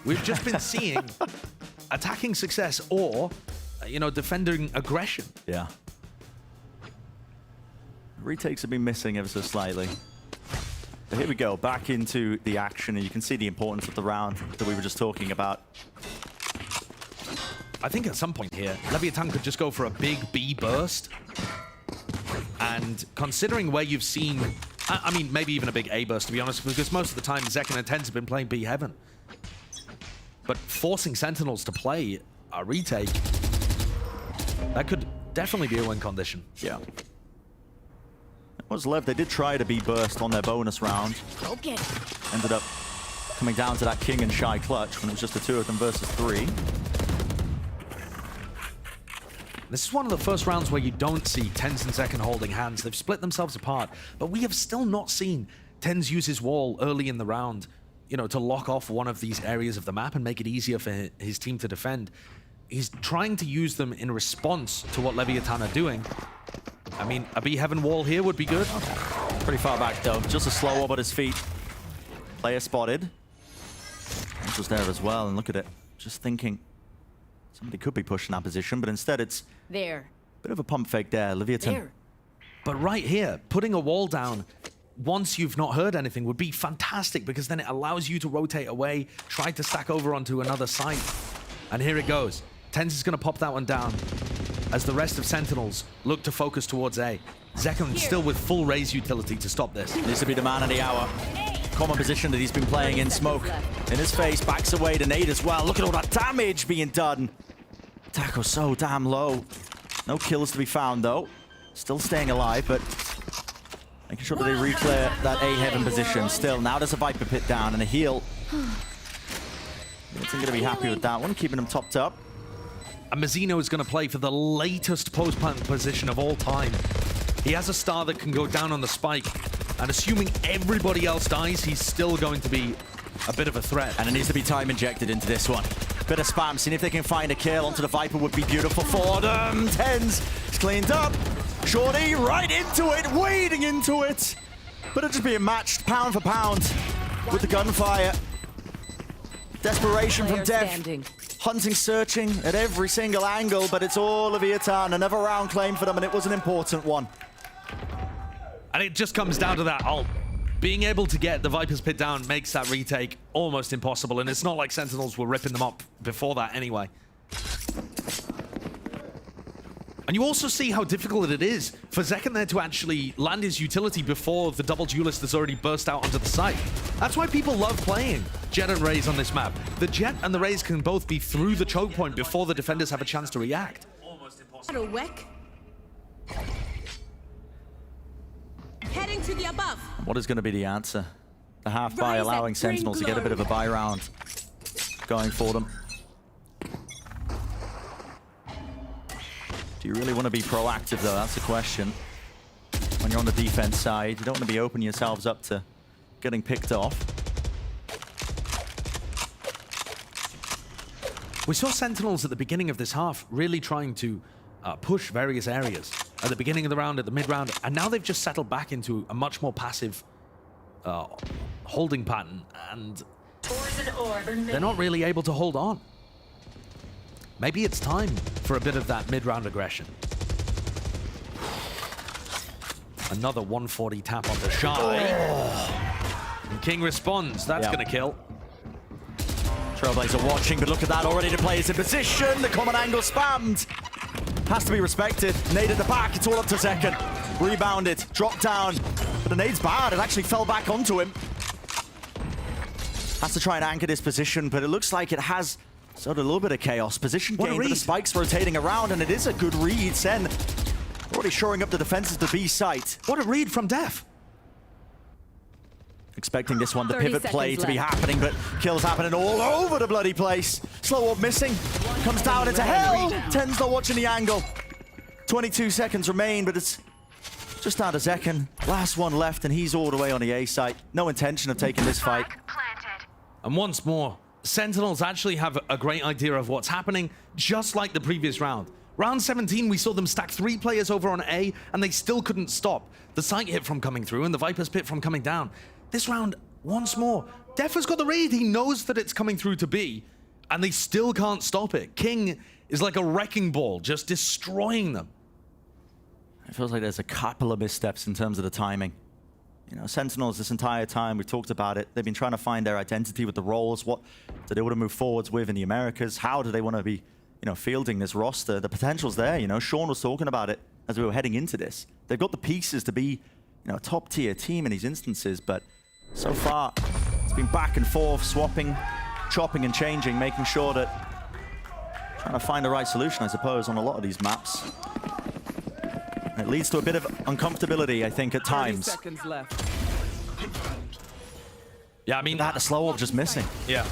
We've just been seeing attacking success or, defending aggression. Yeah. Retakes have been missing ever so slightly. But here we go, back into the action, and you can see the importance of the round that we were just talking about. I think at some point here, Leviatán could just go for a big B burst. And considering where you've seen, I mean, maybe even a big A burst, to be honest, because most of the time, Zeken and Tens have been playing B Heaven. But forcing Sentinels to play a retake, that could definitely be a win condition. Yeah. Was Lev, they did try to be burst on their bonus round. Okay. Ended up coming down to that King and Shy clutch when it was just the 2 of them versus 3. This is one of the first rounds where you don't see Tens and Zeken holding hands. They've split themselves apart, but we have still not seen Tens use his wall early in the round, to lock off one of these areas of the map and make it easier for his team to defend. He's trying to use them in response to what Leviatán are doing. I mean, a B Heaven wall here would be good. Pretty far back, though. Just a slow up at his feet. Player spotted. This was there as well, and look at it. Just thinking somebody could be pushing that position, but instead it's... There. Bit of a pump fake there, Leviatán. There. But right here, putting a wall down once you've not heard anything would be fantastic, because then it allows you to rotate away, try to stack over onto another site. And here it goes. Tens is going to pop that one down as the rest of Sentinels look to focus towards A. Zeken still with full raise utility to stop this. Needs to be the man of the hour. Common position that he's been playing in smoke. In his face, backs away to nade as well. Look at all that damage being done. Tackle so damn low. No kills to be found, though. Still staying alive, but making sure that they reclear that A heaven position. Still, now there's a Viper pit down and a heal. It's going to be happy with that one, keeping him topped up. And Mazzino is going to play for the latest post-plant position of all time. He has a star that can go down on the spike, and assuming everybody else dies, he's still going to be a bit of a threat. And it needs to be time injected into this one. Bit of spam, seeing if they can find a kill onto the Viper would be beautiful for them. Tens, it's cleaned up. Shorty right into it, wading into it. But it's just being matched pound for pound with the gunfire. Desperation from Def. Hunting, searching at every single angle, but it's all Leviatán. Another round claim for them, and it was an important one. And it just comes down to that ult. Being able to get the Viper's pit down makes that retake almost impossible, and it's not like Sentinels were ripping them up before that anyway. And you also see how difficult it is for Zekken there to actually land his utility before the double duelist has already burst out onto the site. That's why people love playing Jet and Raze on this map. The Jet and the Raze can both be through the choke point before the defenders have a chance to react. Almost impossible. Heading to the above. What is going to be the answer? The half buy allowing Sentinels to get a bit of a buy round going for them. Do you really want to be proactive, though? That's the question. When you're on the defense side, you don't want to be opening yourselves up to getting picked off. We saw Sentinels at the beginning of this half really trying to push various areas. At the beginning of the round, at the mid-round, and now they've just settled back into a much more passive holding pattern, and they're not really able to hold on. Maybe it's time for a bit of that mid-round aggression. Another 140 tap on the Shy. And King responds. That's going to kill. Trailblazer watching, but look at that. Already the players in position. The common angle spammed. Has to be respected. Nade at the back. It's all up to Zekken. Rebounded. Dropped down. But the nade's bad. It actually fell back onto him. Has to try and anchor this position, but it looks like it has sort of a little bit of chaos. Position gain, but the spike's rotating around, and it is a good read. Sen already shoring up the defenses to B site. What a read from Def. Expecting this one, the pivot play to be happening, but kills happening all over the bloody place. Slow up missing. Comes down into hell. Ten's not watching the angle. 22 seconds remain, but it's just out of Zekken. Last one left, and he's all the way on the A site. No intention of taking this fight. And once more, Sentinels actually have a great idea of what's happening, just like the previous round. Round 17, we saw them stack 3 players over on A, and they still couldn't stop the site hit from coming through and the Viper's pit from coming down. This round, once more, Def has got the read. He knows that it's coming through to B, and they still can't stop it. King is like a wrecking ball, just destroying them. It feels like there's a couple of missteps in terms of the timing. You know, Sentinels this entire time, we've talked about it. They've been trying to find their identity with the roles. What do they want to move forwards with in the Americas? How do they want to be, you know, fielding this roster? The potential's there, you know. Sean was talking about it as we were heading into this. They've got the pieces to be, you know, a top-tier team in these instances, but so far, it's been back and forth, swapping, chopping and changing, making sure that trying to find the right solution, I suppose, on a lot of these maps. It leads to a bit of uncomfortability, I think, at times. 30 seconds left. Yeah, I mean, that the slow up just missing. Yeah.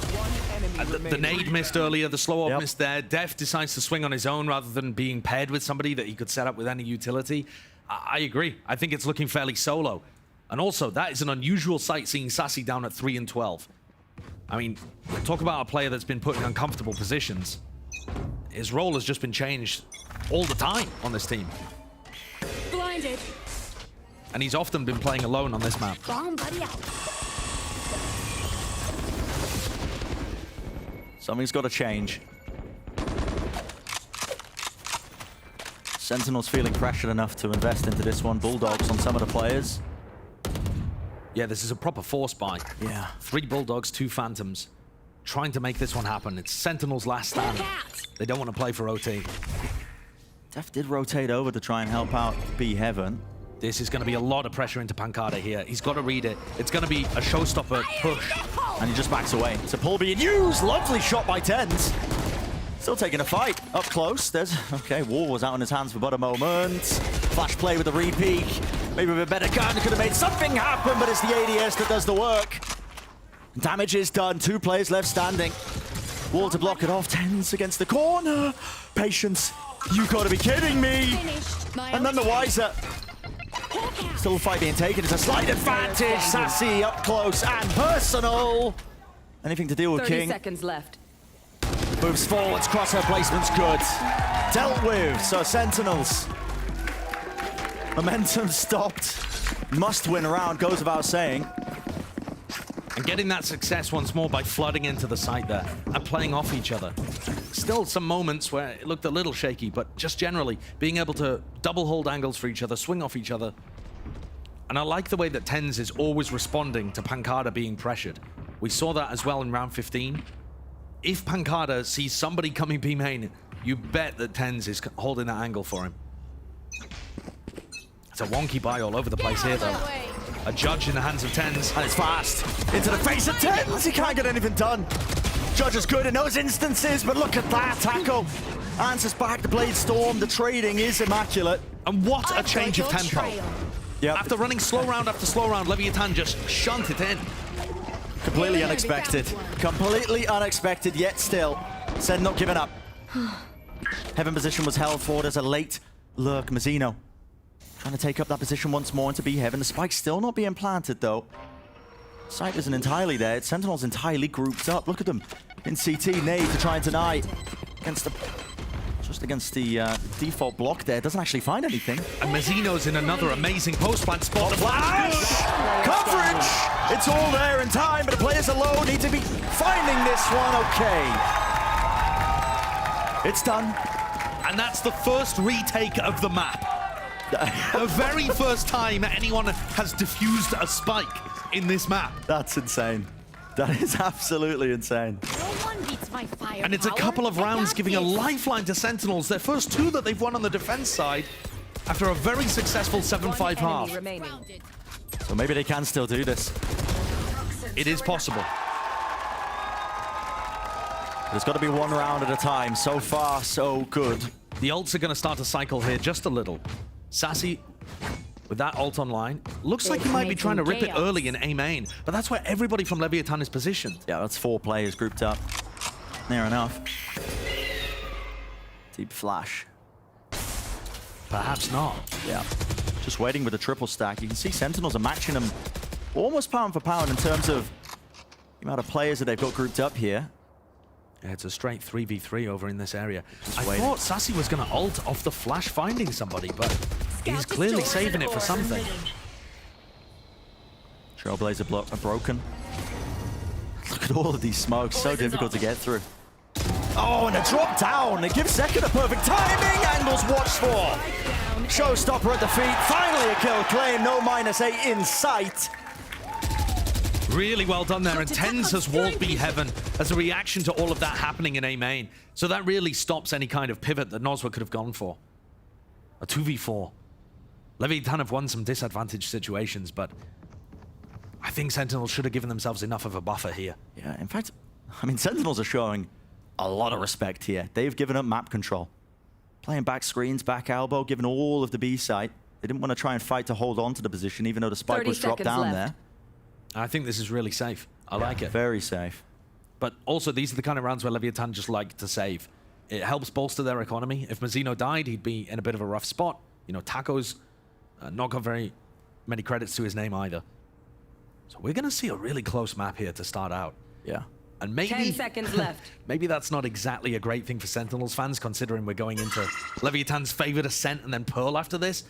The nade missed earlier, the slow up missed there. Def decides to swing on his own rather than being paired with somebody that he could set up with any utility. I agree. I think it's looking fairly solo. And also, that is an unusual sight seeing Sassy down at 3 and 12. I mean, talk about a player that's been put in uncomfortable positions. His role has just been changed all the time on this team. Blinded. And he's often been playing alone on this map. Bomb buddy out. Something's got to change. Sentinels feeling pressured enough to invest into this one. Bulldogs on some of the players. Yeah, this is a proper force buy. Yeah. 3 Bulldogs, 2 Phantoms. Trying to make this one happen. It's Sentinel's last stand. They don't want to play for OT. Def did rotate over to try and help out B Heaven. This is going to be a lot of pressure into Pancada here. He's got to read it. It's going to be a showstopper push. And he just backs away. It's a pull being used. Lovely shot by Tens. Still taking a fight. Up close. There's... Okay, War was out in his hands for but a moment. Flash play with the re-peek. Maybe with a better gun, could have made something happen, but it's the ADS that does the work. Damage is done, 2 players left standing. Wall to block it off, TenZ against the corner. Patience, you gotta be kidding me. And none the wiser. Still a fight being taken, it's a slight advantage. Sassy up close and personal. Anything to deal with 30 King. seconds left. Moves forwards, crosshair placement's good. Dealt with, so Sentinels. Momentum stopped. Must win round, goes without saying. And getting that success once more by flooding into the site there and playing off each other. Still some moments where it looked a little shaky, but just generally being able to double hold angles for each other, swing off each other. And I like the way that TenZ is always responding to Pancada being pressured. We saw that as well in round 15. If Pancada sees somebody coming B main, you bet that TenZ is holding that angle for him. It's a wonky buy all over the place here, though. A judge in the hands of TenZ. And it's fast. Into the face of TenZ. He can't get anything done. Judge is good in those instances, but look at that. Taco answers back the Blade Storm. The trading is immaculate. And what a change of tempo. Yep. After running slow round after slow round, Leviatán just shunt it in. Completely unexpected. Completely unexpected, yet still. SEN not giving up. Heaven position was held forward as a late lurk. Mazzino trying to take up that position once more into B Heaven. The spike's still not being planted, though. Sight isn't entirely there. It's Sentinels entirely grouped up. Look at them in CT. Nade to try and deny against the... Just against the default block there. Doesn't actually find anything. And Mazzino's in another amazing post-plant spot. Flash! Coverage! It's all there in time, but the players alone need to be finding this one. Okay. It's done. And that's the first retake of the map. The very first time anyone has defused a spike in this map. That's insane. That is absolutely insane. And it's a couple of rounds giving a lifeline to Sentinels. Their first 2 that they've won on the defense side after a very successful 7-5 half. So maybe they can still do this. It is possible. There's got to be one round at a time. So far, so good. The ults are going to start to cycle here just a little. Sassy, with that ult online, looks like he might be trying to rip it early in A main, but that's where everybody from Leviatán is positioned. Yeah, that's 4 players grouped up. Near enough. Deep flash. Perhaps not. Yeah. Just waiting with a triple stack. You can see Sentinels are matching them almost pound for pound in terms of the amount of players that they've got grouped up here. Yeah, it's a straight 3v3 over in this area. I thought Sassy was going to ult off the flash finding somebody, but he's clearly saving it for something. Trailblazer block are broken. Look at all of these smokes, so difficult to get through. Oh, and a drop down. It gives Second a perfect timing. Angles watched for. Showstopper at the feet. Finally a kill claim. No -8 in sight. Really well done there, and TenZ has walled B Heaven as a reaction to all of that happening in A main. So that really stops any kind of pivot that Noswa could have gone for. A 2v4. Leviatán have won some disadvantaged situations, but I think Sentinels should have given themselves enough of a buffer here. Yeah, in fact, I mean, Sentinels are showing a lot of respect here. They've given up map control. Playing back screens, back elbow, given all of the B site. They didn't want to try and fight to hold on to the position, even though the spike was dropped down there. I think this is really safe. I like it. Very safe. But also, these are the kind of rounds where Leviatán just like to save. It helps bolster their economy. If Mazzino died, he'd be in a bit of a rough spot. You know, Taco's not got very many credits to his name either. So we're going to see a really close map here to start out. Yeah. And maybe 10 seconds left. Maybe that's not exactly a great thing for Sentinels fans, considering we're going into Leviatán's favored Ascent and then Pearl after this.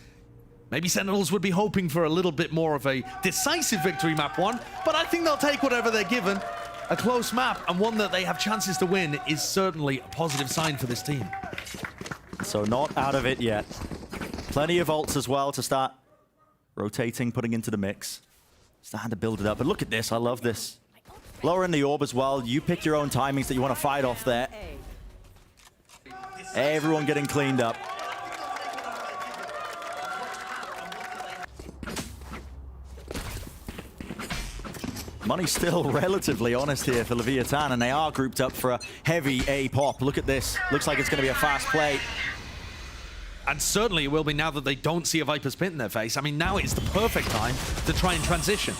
Maybe Sentinels would be hoping for a little bit more of a decisive victory map 1, but I think they'll take whatever they're given. A close map and one that they have chances to win is certainly a positive sign for this team. So not out of it yet. Plenty of ults as well to start rotating, putting into the mix. Starting to build it up, but look at this, I love this. Lower in the orb as well, you pick your own timings that you want to fight off there. Everyone getting cleaned up. Money's still relatively honest here for Leviatán, and they are grouped up for a heavy A pop. Look at this. Looks like it's going to be a fast play. And certainly it will be now that they don't see a Viper's Pit in their face. I mean, now is the perfect time to try and transition.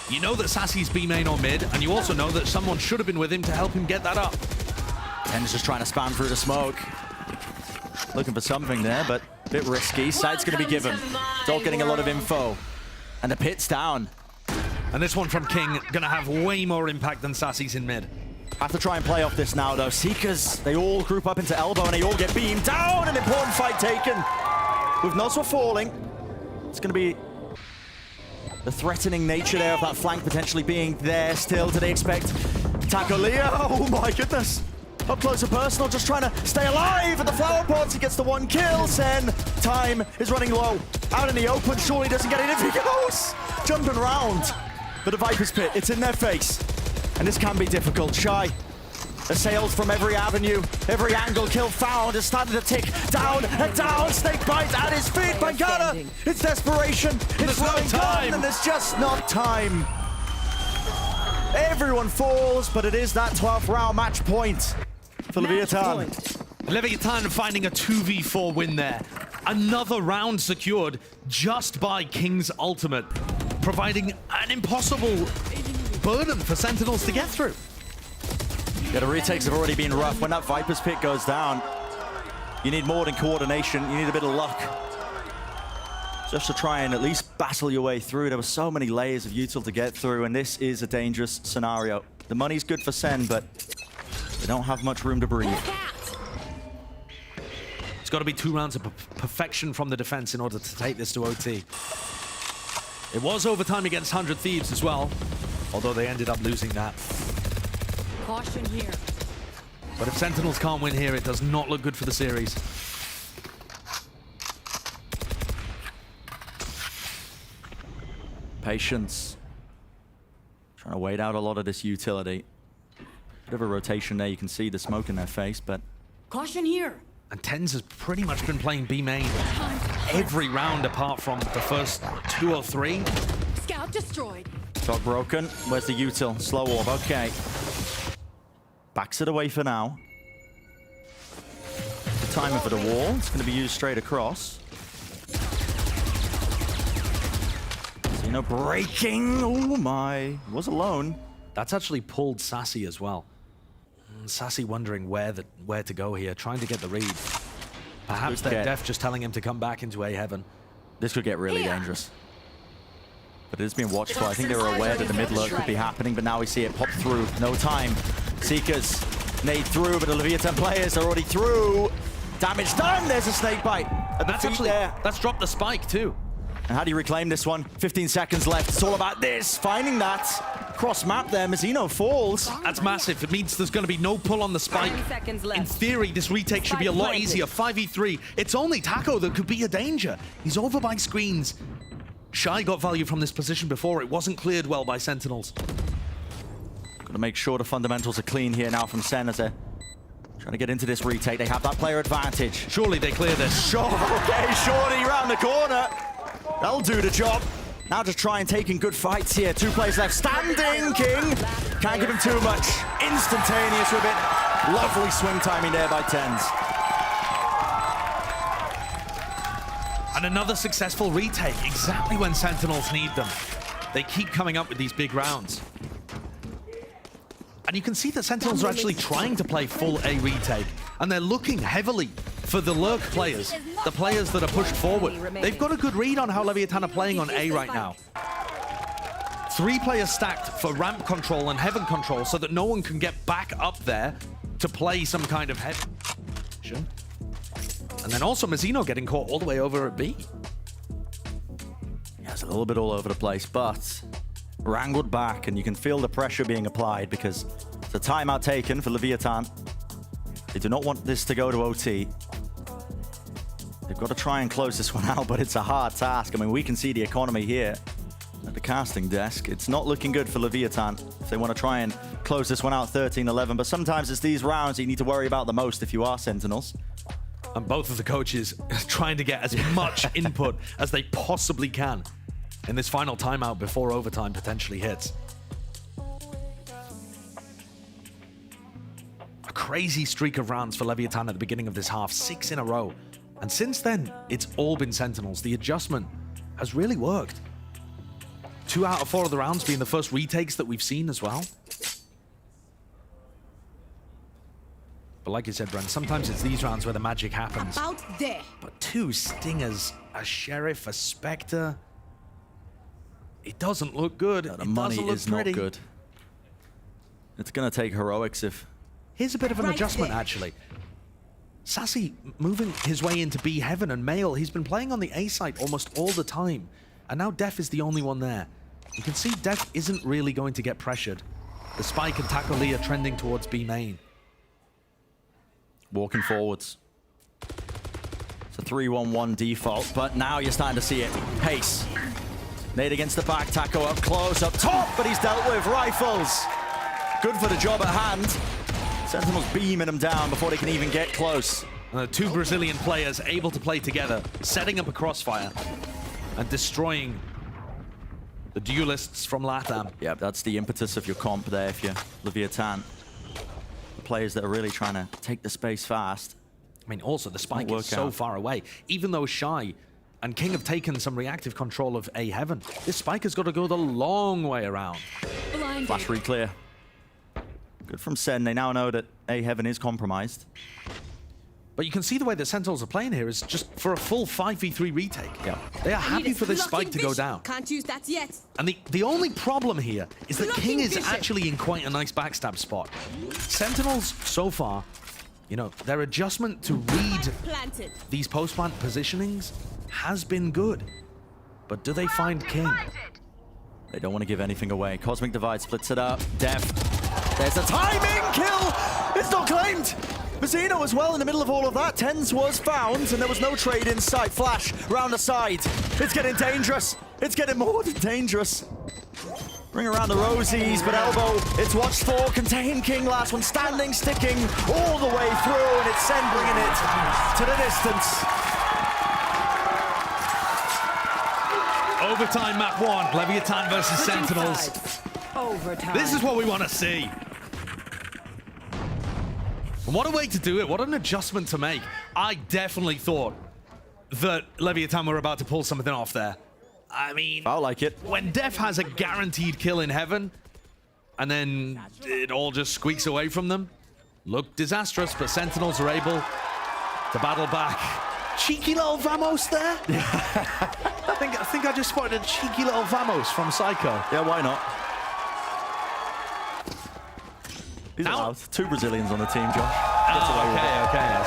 You know that Sassy's B main or mid, and you also know that someone should have been with him to help him get that up. Ten's just trying to spam through the smoke. Looking for something there, but a bit risky. Side's going to be given. Dog getting a lot of info. And the pit's down. And this one from King going to have way more impact than Sassy's in mid. Have to try and play off this now, though. Seekers, they all group up into elbow and they all get beamed down. An important fight taken. With Nozwa falling, it's going to be the threatening nature there of that flank potentially being there still. Do they expect Taco Leo? Oh my goodness. Up close and personal, just trying to stay alive at the flower pots. He gets the 1 kill. Sen, time is running low. Out in the open, surely doesn't get it if he goes. Jumping around. But the Viper's Pit, it's in their face. And this can be difficult. Shy assailed from every avenue, every angle. Kill found is starting to tick down and down. Snake bite at his feet. Bangana, it's desperation. It's running time, and there's just not time. Everyone falls, but it is that 12th round match point for Leviatán. Leviatán finding a 2v4 win there. Another round secured just by King's ultimate, providing an impossible burden for Sentinels to get through. Yeah, the retakes have already been rough. When that Viper's Pit goes down, you need more than coordination. You need a bit of luck just to try and at least battle your way through. There were so many layers of util to get through, and this is a dangerous scenario. The money's good for Sen, but they don't have much room to breathe. It's got to be 2 rounds of perfection from the defense in order to take this to OT. It was overtime against 100 Thieves as well, although they ended up losing that. Caution here. But if Sentinels can't win here, it does not look good for the series. Patience. Trying to wait out a lot of this utility. Bit of a rotation there. You can see the smoke in their face, but... Caution here. And Tens has pretty much been playing B main every round apart from the first 2 or 3. Scout destroyed. Dog broken. Where's the util? Slow orb. Okay. Backs it away for now. The timer for the wall. It's going to be used straight across. Zeno breaking. Oh my. Was alone. That's actually pulled Sassy as well. Sassy wondering where to go here, trying to get the read. Perhaps they're def just telling him to come back into A heaven. This could get really dangerous. But it is being watched for. I think they were aware that the mid lurk could be happening, but now we see it pop through. No time. Seekers nade through, but the Leviatán players are already through. Damage done. There's a snake bite. That's dropped the spike too. And how do you reclaim this one? 15 seconds left. It's all about this. Finding that cross map there. Mazino falls. That's massive. It means there's going to be no pull on the spike. In theory, this retake should be a lot easier. 5v3. It's only Taco that could be a danger. He's over by screens. Shy got value from this position before. It wasn't cleared well by Sentinels. Got to make sure the fundamentals are clean here now from Sen as they're trying to get into this retake. They have that player advantage. Surely they clear this. Sure. Okay, Shorty round the corner. That'll do the job. Now just try and taking good fights here. 2 players left. Standing King. Can't give him too much. Instantaneous with it. Lovely swing timing there by Tens. And another successful retake, exactly when Sentinels need them. They keep coming up with these big rounds. And you can see that Sentinels are actually trying to play full A retake. And they're looking heavily for the lurk players, the players that are pushed forward. They've got a good read on how Leviatán are playing on A right now. 3 players stacked for ramp control and heaven control so that no one can get back up there to play some kind of heaven. And then also Mazino getting caught all the way over at B. Yeah, it's a little bit all over the place, but wrangled back, and you can feel the pressure being applied because it's a timeout taken for Leviatán. They do not want this to go to OT. They've got to try and close this one out, but it's a hard task. I mean, we can see the economy here at the casting desk. It's not looking good for Leviatán if they want to try and close this one out 13-11, but sometimes it's these rounds that you need to worry about the most if you are Sentinels. And both of the coaches trying to get as much input as they possibly can in this final timeout before overtime potentially hits. A crazy streak of rounds for Leviatán at the beginning of this half, 6 in a row. And since then, it's all been Sentinels. The adjustment has really worked. 2 out of 4 of the rounds being the first retakes that we've seen as well. But like you said, Brent, sometimes it's these rounds where the magic happens. About there. But 2 Stingers, a Sheriff, a Spectre. It doesn't look good. The money is not good. It's going to take heroics if... Here's a bit of an adjustment, actually. Sassy moving his way into B Heaven and Male. He's been playing on the A site almost all the time. And now Def is the only one there. You can see Def isn't really going to get pressured. The Spike and Taco Lee are trending towards B main. Walking forwards. It's a 3-1-1 default, but now you're starting to see it. Pace. Nade against the back, Taco up close, up top, but he's dealt with. Rifles. Good for the job at hand. Sentinels beaming him down before they can even get close. 2 Brazilian players able to play together, setting up a crossfire and destroying the duelists from LATAM. Yeah, that's the impetus of your comp there if you're Leviatán. The players that are really trying to take the space fast. I mean, also the Spike is so far away. Even though Shy and King have taken some reactive control of A Heaven, this Spike has got to go the long way around. Flash re-clear. Good from Sen. They now know that A Heaven is compromised. But you can see the way the Sentinels are playing here is just for a full 5v3 retake. Yeah. They are happy for this Spike to go down. Can't use that yet. And the only problem here is that King is actually in quite a nice backstab spot. Sentinels, so far, you know, their adjustment to read these post-plant positionings has been good. But do they find King? They don't want to give anything away. Cosmic Divide splits it up. Def. There's a timing kill! It's not claimed! Mazzino as well in the middle of all of that. Tens was found, and there was no trade in sight. Flash round the side. It's getting dangerous. It's getting more than dangerous. Bring around the Rosies, but Elbow, it's watched for. Contain King, last one standing, sticking all the way through, and it's Sen bringing it to the distance. Overtime map 1, Leviatán versus Sentinels. Overtime. This is what we want to see. And what a way to do it. What an adjustment to make. I definitely thought that Leviatán were about to pull something off there. I mean, I like it. When Def has a guaranteed kill in Heaven, and then it all just squeaks away from them, looked disastrous, but Sentinels are able to battle back. Cheeky little Vamos there. I think I just spotted a cheeky little Vamos from Psycho. Yeah, why not? He's allowed. 2 Brazilians on the team, Josh. Oh, okay, I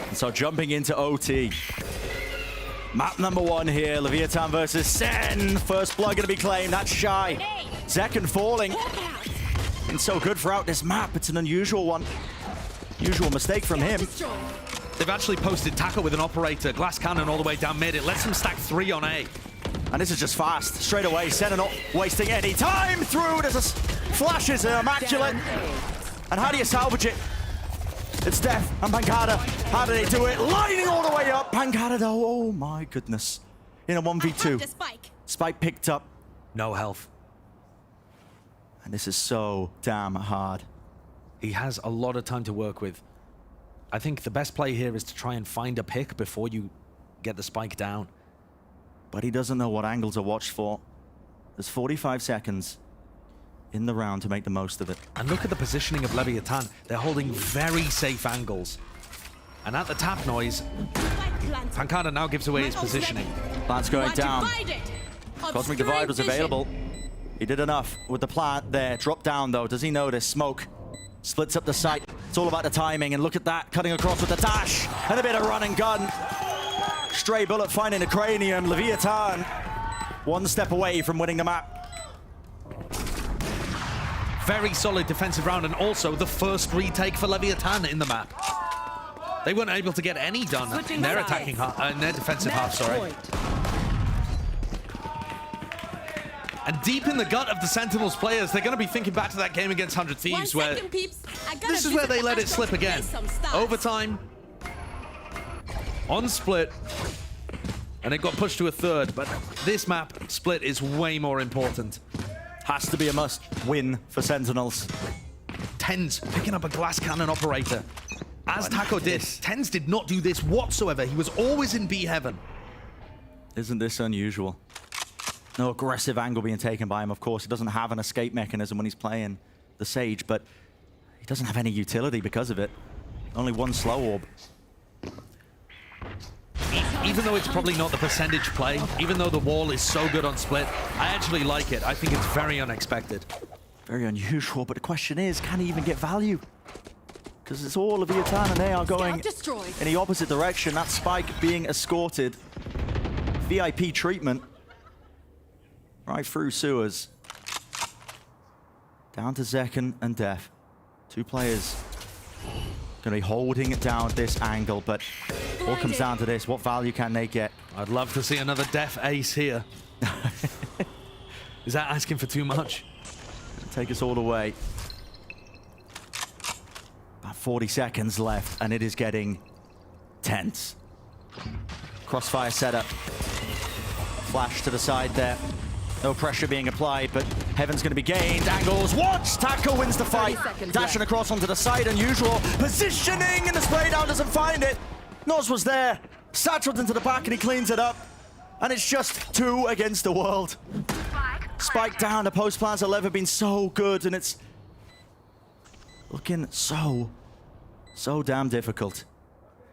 see. So jumping into OT. Map number 1 here, Leviatán versus Sen. First blood gonna be claimed, that's Shy. Second falling. Been so good throughout this map, it's an unusual one. Usual mistake from him. They've actually posted Taco with an operator, glass cannon all the way down mid. It lets them stack 3 on A. And this is just fast, straight away. Sen not wasting any time through. There's a flashes, immaculate. And how do you salvage it? It's Def and Pancada. How do they do it? Lining all the way up. Pancada though, oh my goodness. In a 1v2. Spike picked up. No health. And this is so damn hard. He has a lot of time to work with. I think the best play here is to try and find a pick before you get the Spike down. But he doesn't know what angles are watched for. There's 45 seconds in the round to make the most of it. And look at the positioning of Leviatán. They're holding very safe angles. And at the tap noise, Pancada now gives away his positioning. Plant's going down. Cosmic Divide was available. He did enough with the plant there. Drop down though. Does he notice? Smoke splits up the site. It's all about the timing, and look at that, cutting across with the dash and a bit of run and gun. Stray bullet finding the cranium. Leviatán 1 step away from winning the map. Very solid defensive round, and also the first retake for Leviatán in the map. They weren't able to get any done in their attacking half, in their defensive half, sorry. And deep in the gut of the Sentinels players, they're going to be thinking back to that game against 100 Thieves, where this is where they let it slip again. Overtime, on split, and it got pushed to a third, but this map split is way more important. Has to be a must win for Sentinels. TenZ picking up a glass cannon operator. As Taco did, TenZ did not do this whatsoever. He was always in B heaven. Isn't this unusual? No aggressive angle being taken by him, of course. He doesn't have an escape mechanism when he's playing the Sage, but he doesn't have any utility because of it. Only one slow orb. Even though it's probably not the percentage play, even though the wall is so good on split, I actually like it. I think it's very unexpected. Very unusual, but the question is, can he even get value? Because it's all Leviatán and they are going in the opposite direction. That spike being escorted. VIP treatment. Right through sewers. Down to Zekken and Def. Two players going to be holding it down at this angle, but all comes down to this. What value can they get? I'd love to see another Def ace here. Is that asking for too much? Take us all the way. About 40 seconds left, and it is getting tense. Crossfire setup. Flash to the side there. No pressure being applied, but Heaven's going to be gained. Angles, watch! Taco wins the fight. Dashing across onto the side, unusual. Positioning, and the spray down doesn't find it. Noz was there. Satcheled into the back, and he cleans it up. And it's just 2 against the world. Spike down, the post plans have never been so good, and it's looking so damn difficult.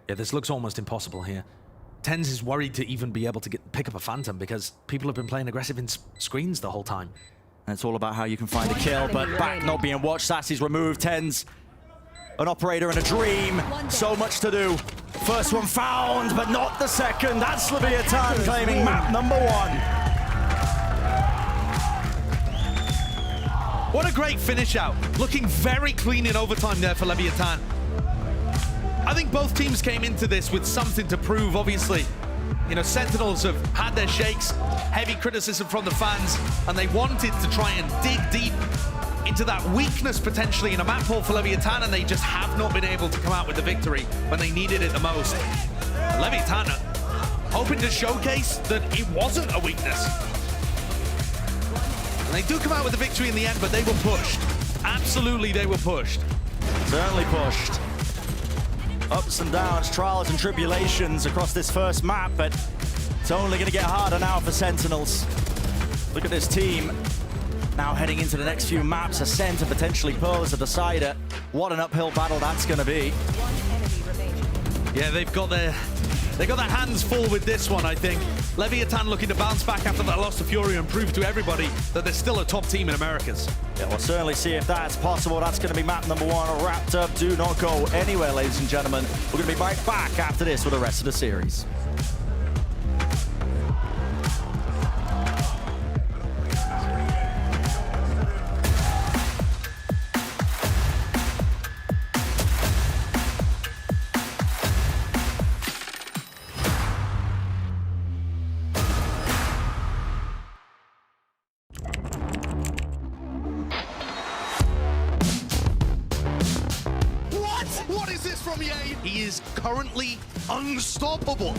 Yeah, this looks almost impossible here. TenZ is worried to even be able to pick up a Phantom because people have been playing aggressive in screens the whole time. And it's all about how you can find a kill, but back not being watched. Sassy's removed. TenZ, an operator and a dream. So much to do. First one found, but not the second. That's Leviatán claiming map number 1. What a great finish out. Looking very clean in overtime there for Leviatán. I think both teams came into this with something to prove, obviously. You know, Sentinels have had their shakes, heavy criticism from the fans, and they wanted to try and dig deep into that weakness potentially in a map pool for Leviatán, and they just have not been able to come out with the victory when they needed it the most. Leviatán hoping to showcase that it wasn't a weakness. And they do come out with the victory in the end, but they were pushed. Absolutely, they were pushed. Certainly pushed. Ups and downs, trials and tribulations across this first map, but it's only going to get harder now for Sentinels. Look at this team now heading into the next few maps. Ascent and potentially Pearl as a decider. What an uphill battle that's going to be. Yeah, they've got their hands full with this one, I think. Leviatán looking to bounce back after that loss to Fury and prove to everybody that they're still a top team in Americas. Yeah, we'll certainly see if that's possible. That's going to be map number 1 wrapped up. Do not go anywhere, ladies and gentlemen. We're going to be right back after this with the rest of the series. He is currently unstoppable.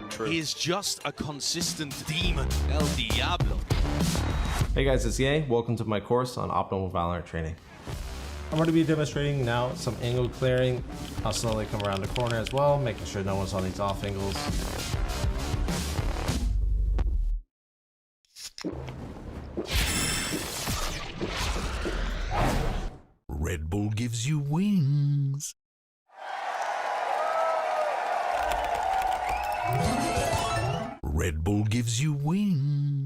True. He is just a consistent demon. El Diablo. Hey guys, it's Ye. Welcome to my course on optimal Valorant training. I'm going to be demonstrating now some angle clearing. I'll slowly come around the corner as well, making sure no one's on these off angles. Red Bull gives you wings. Red Bull gives you wings.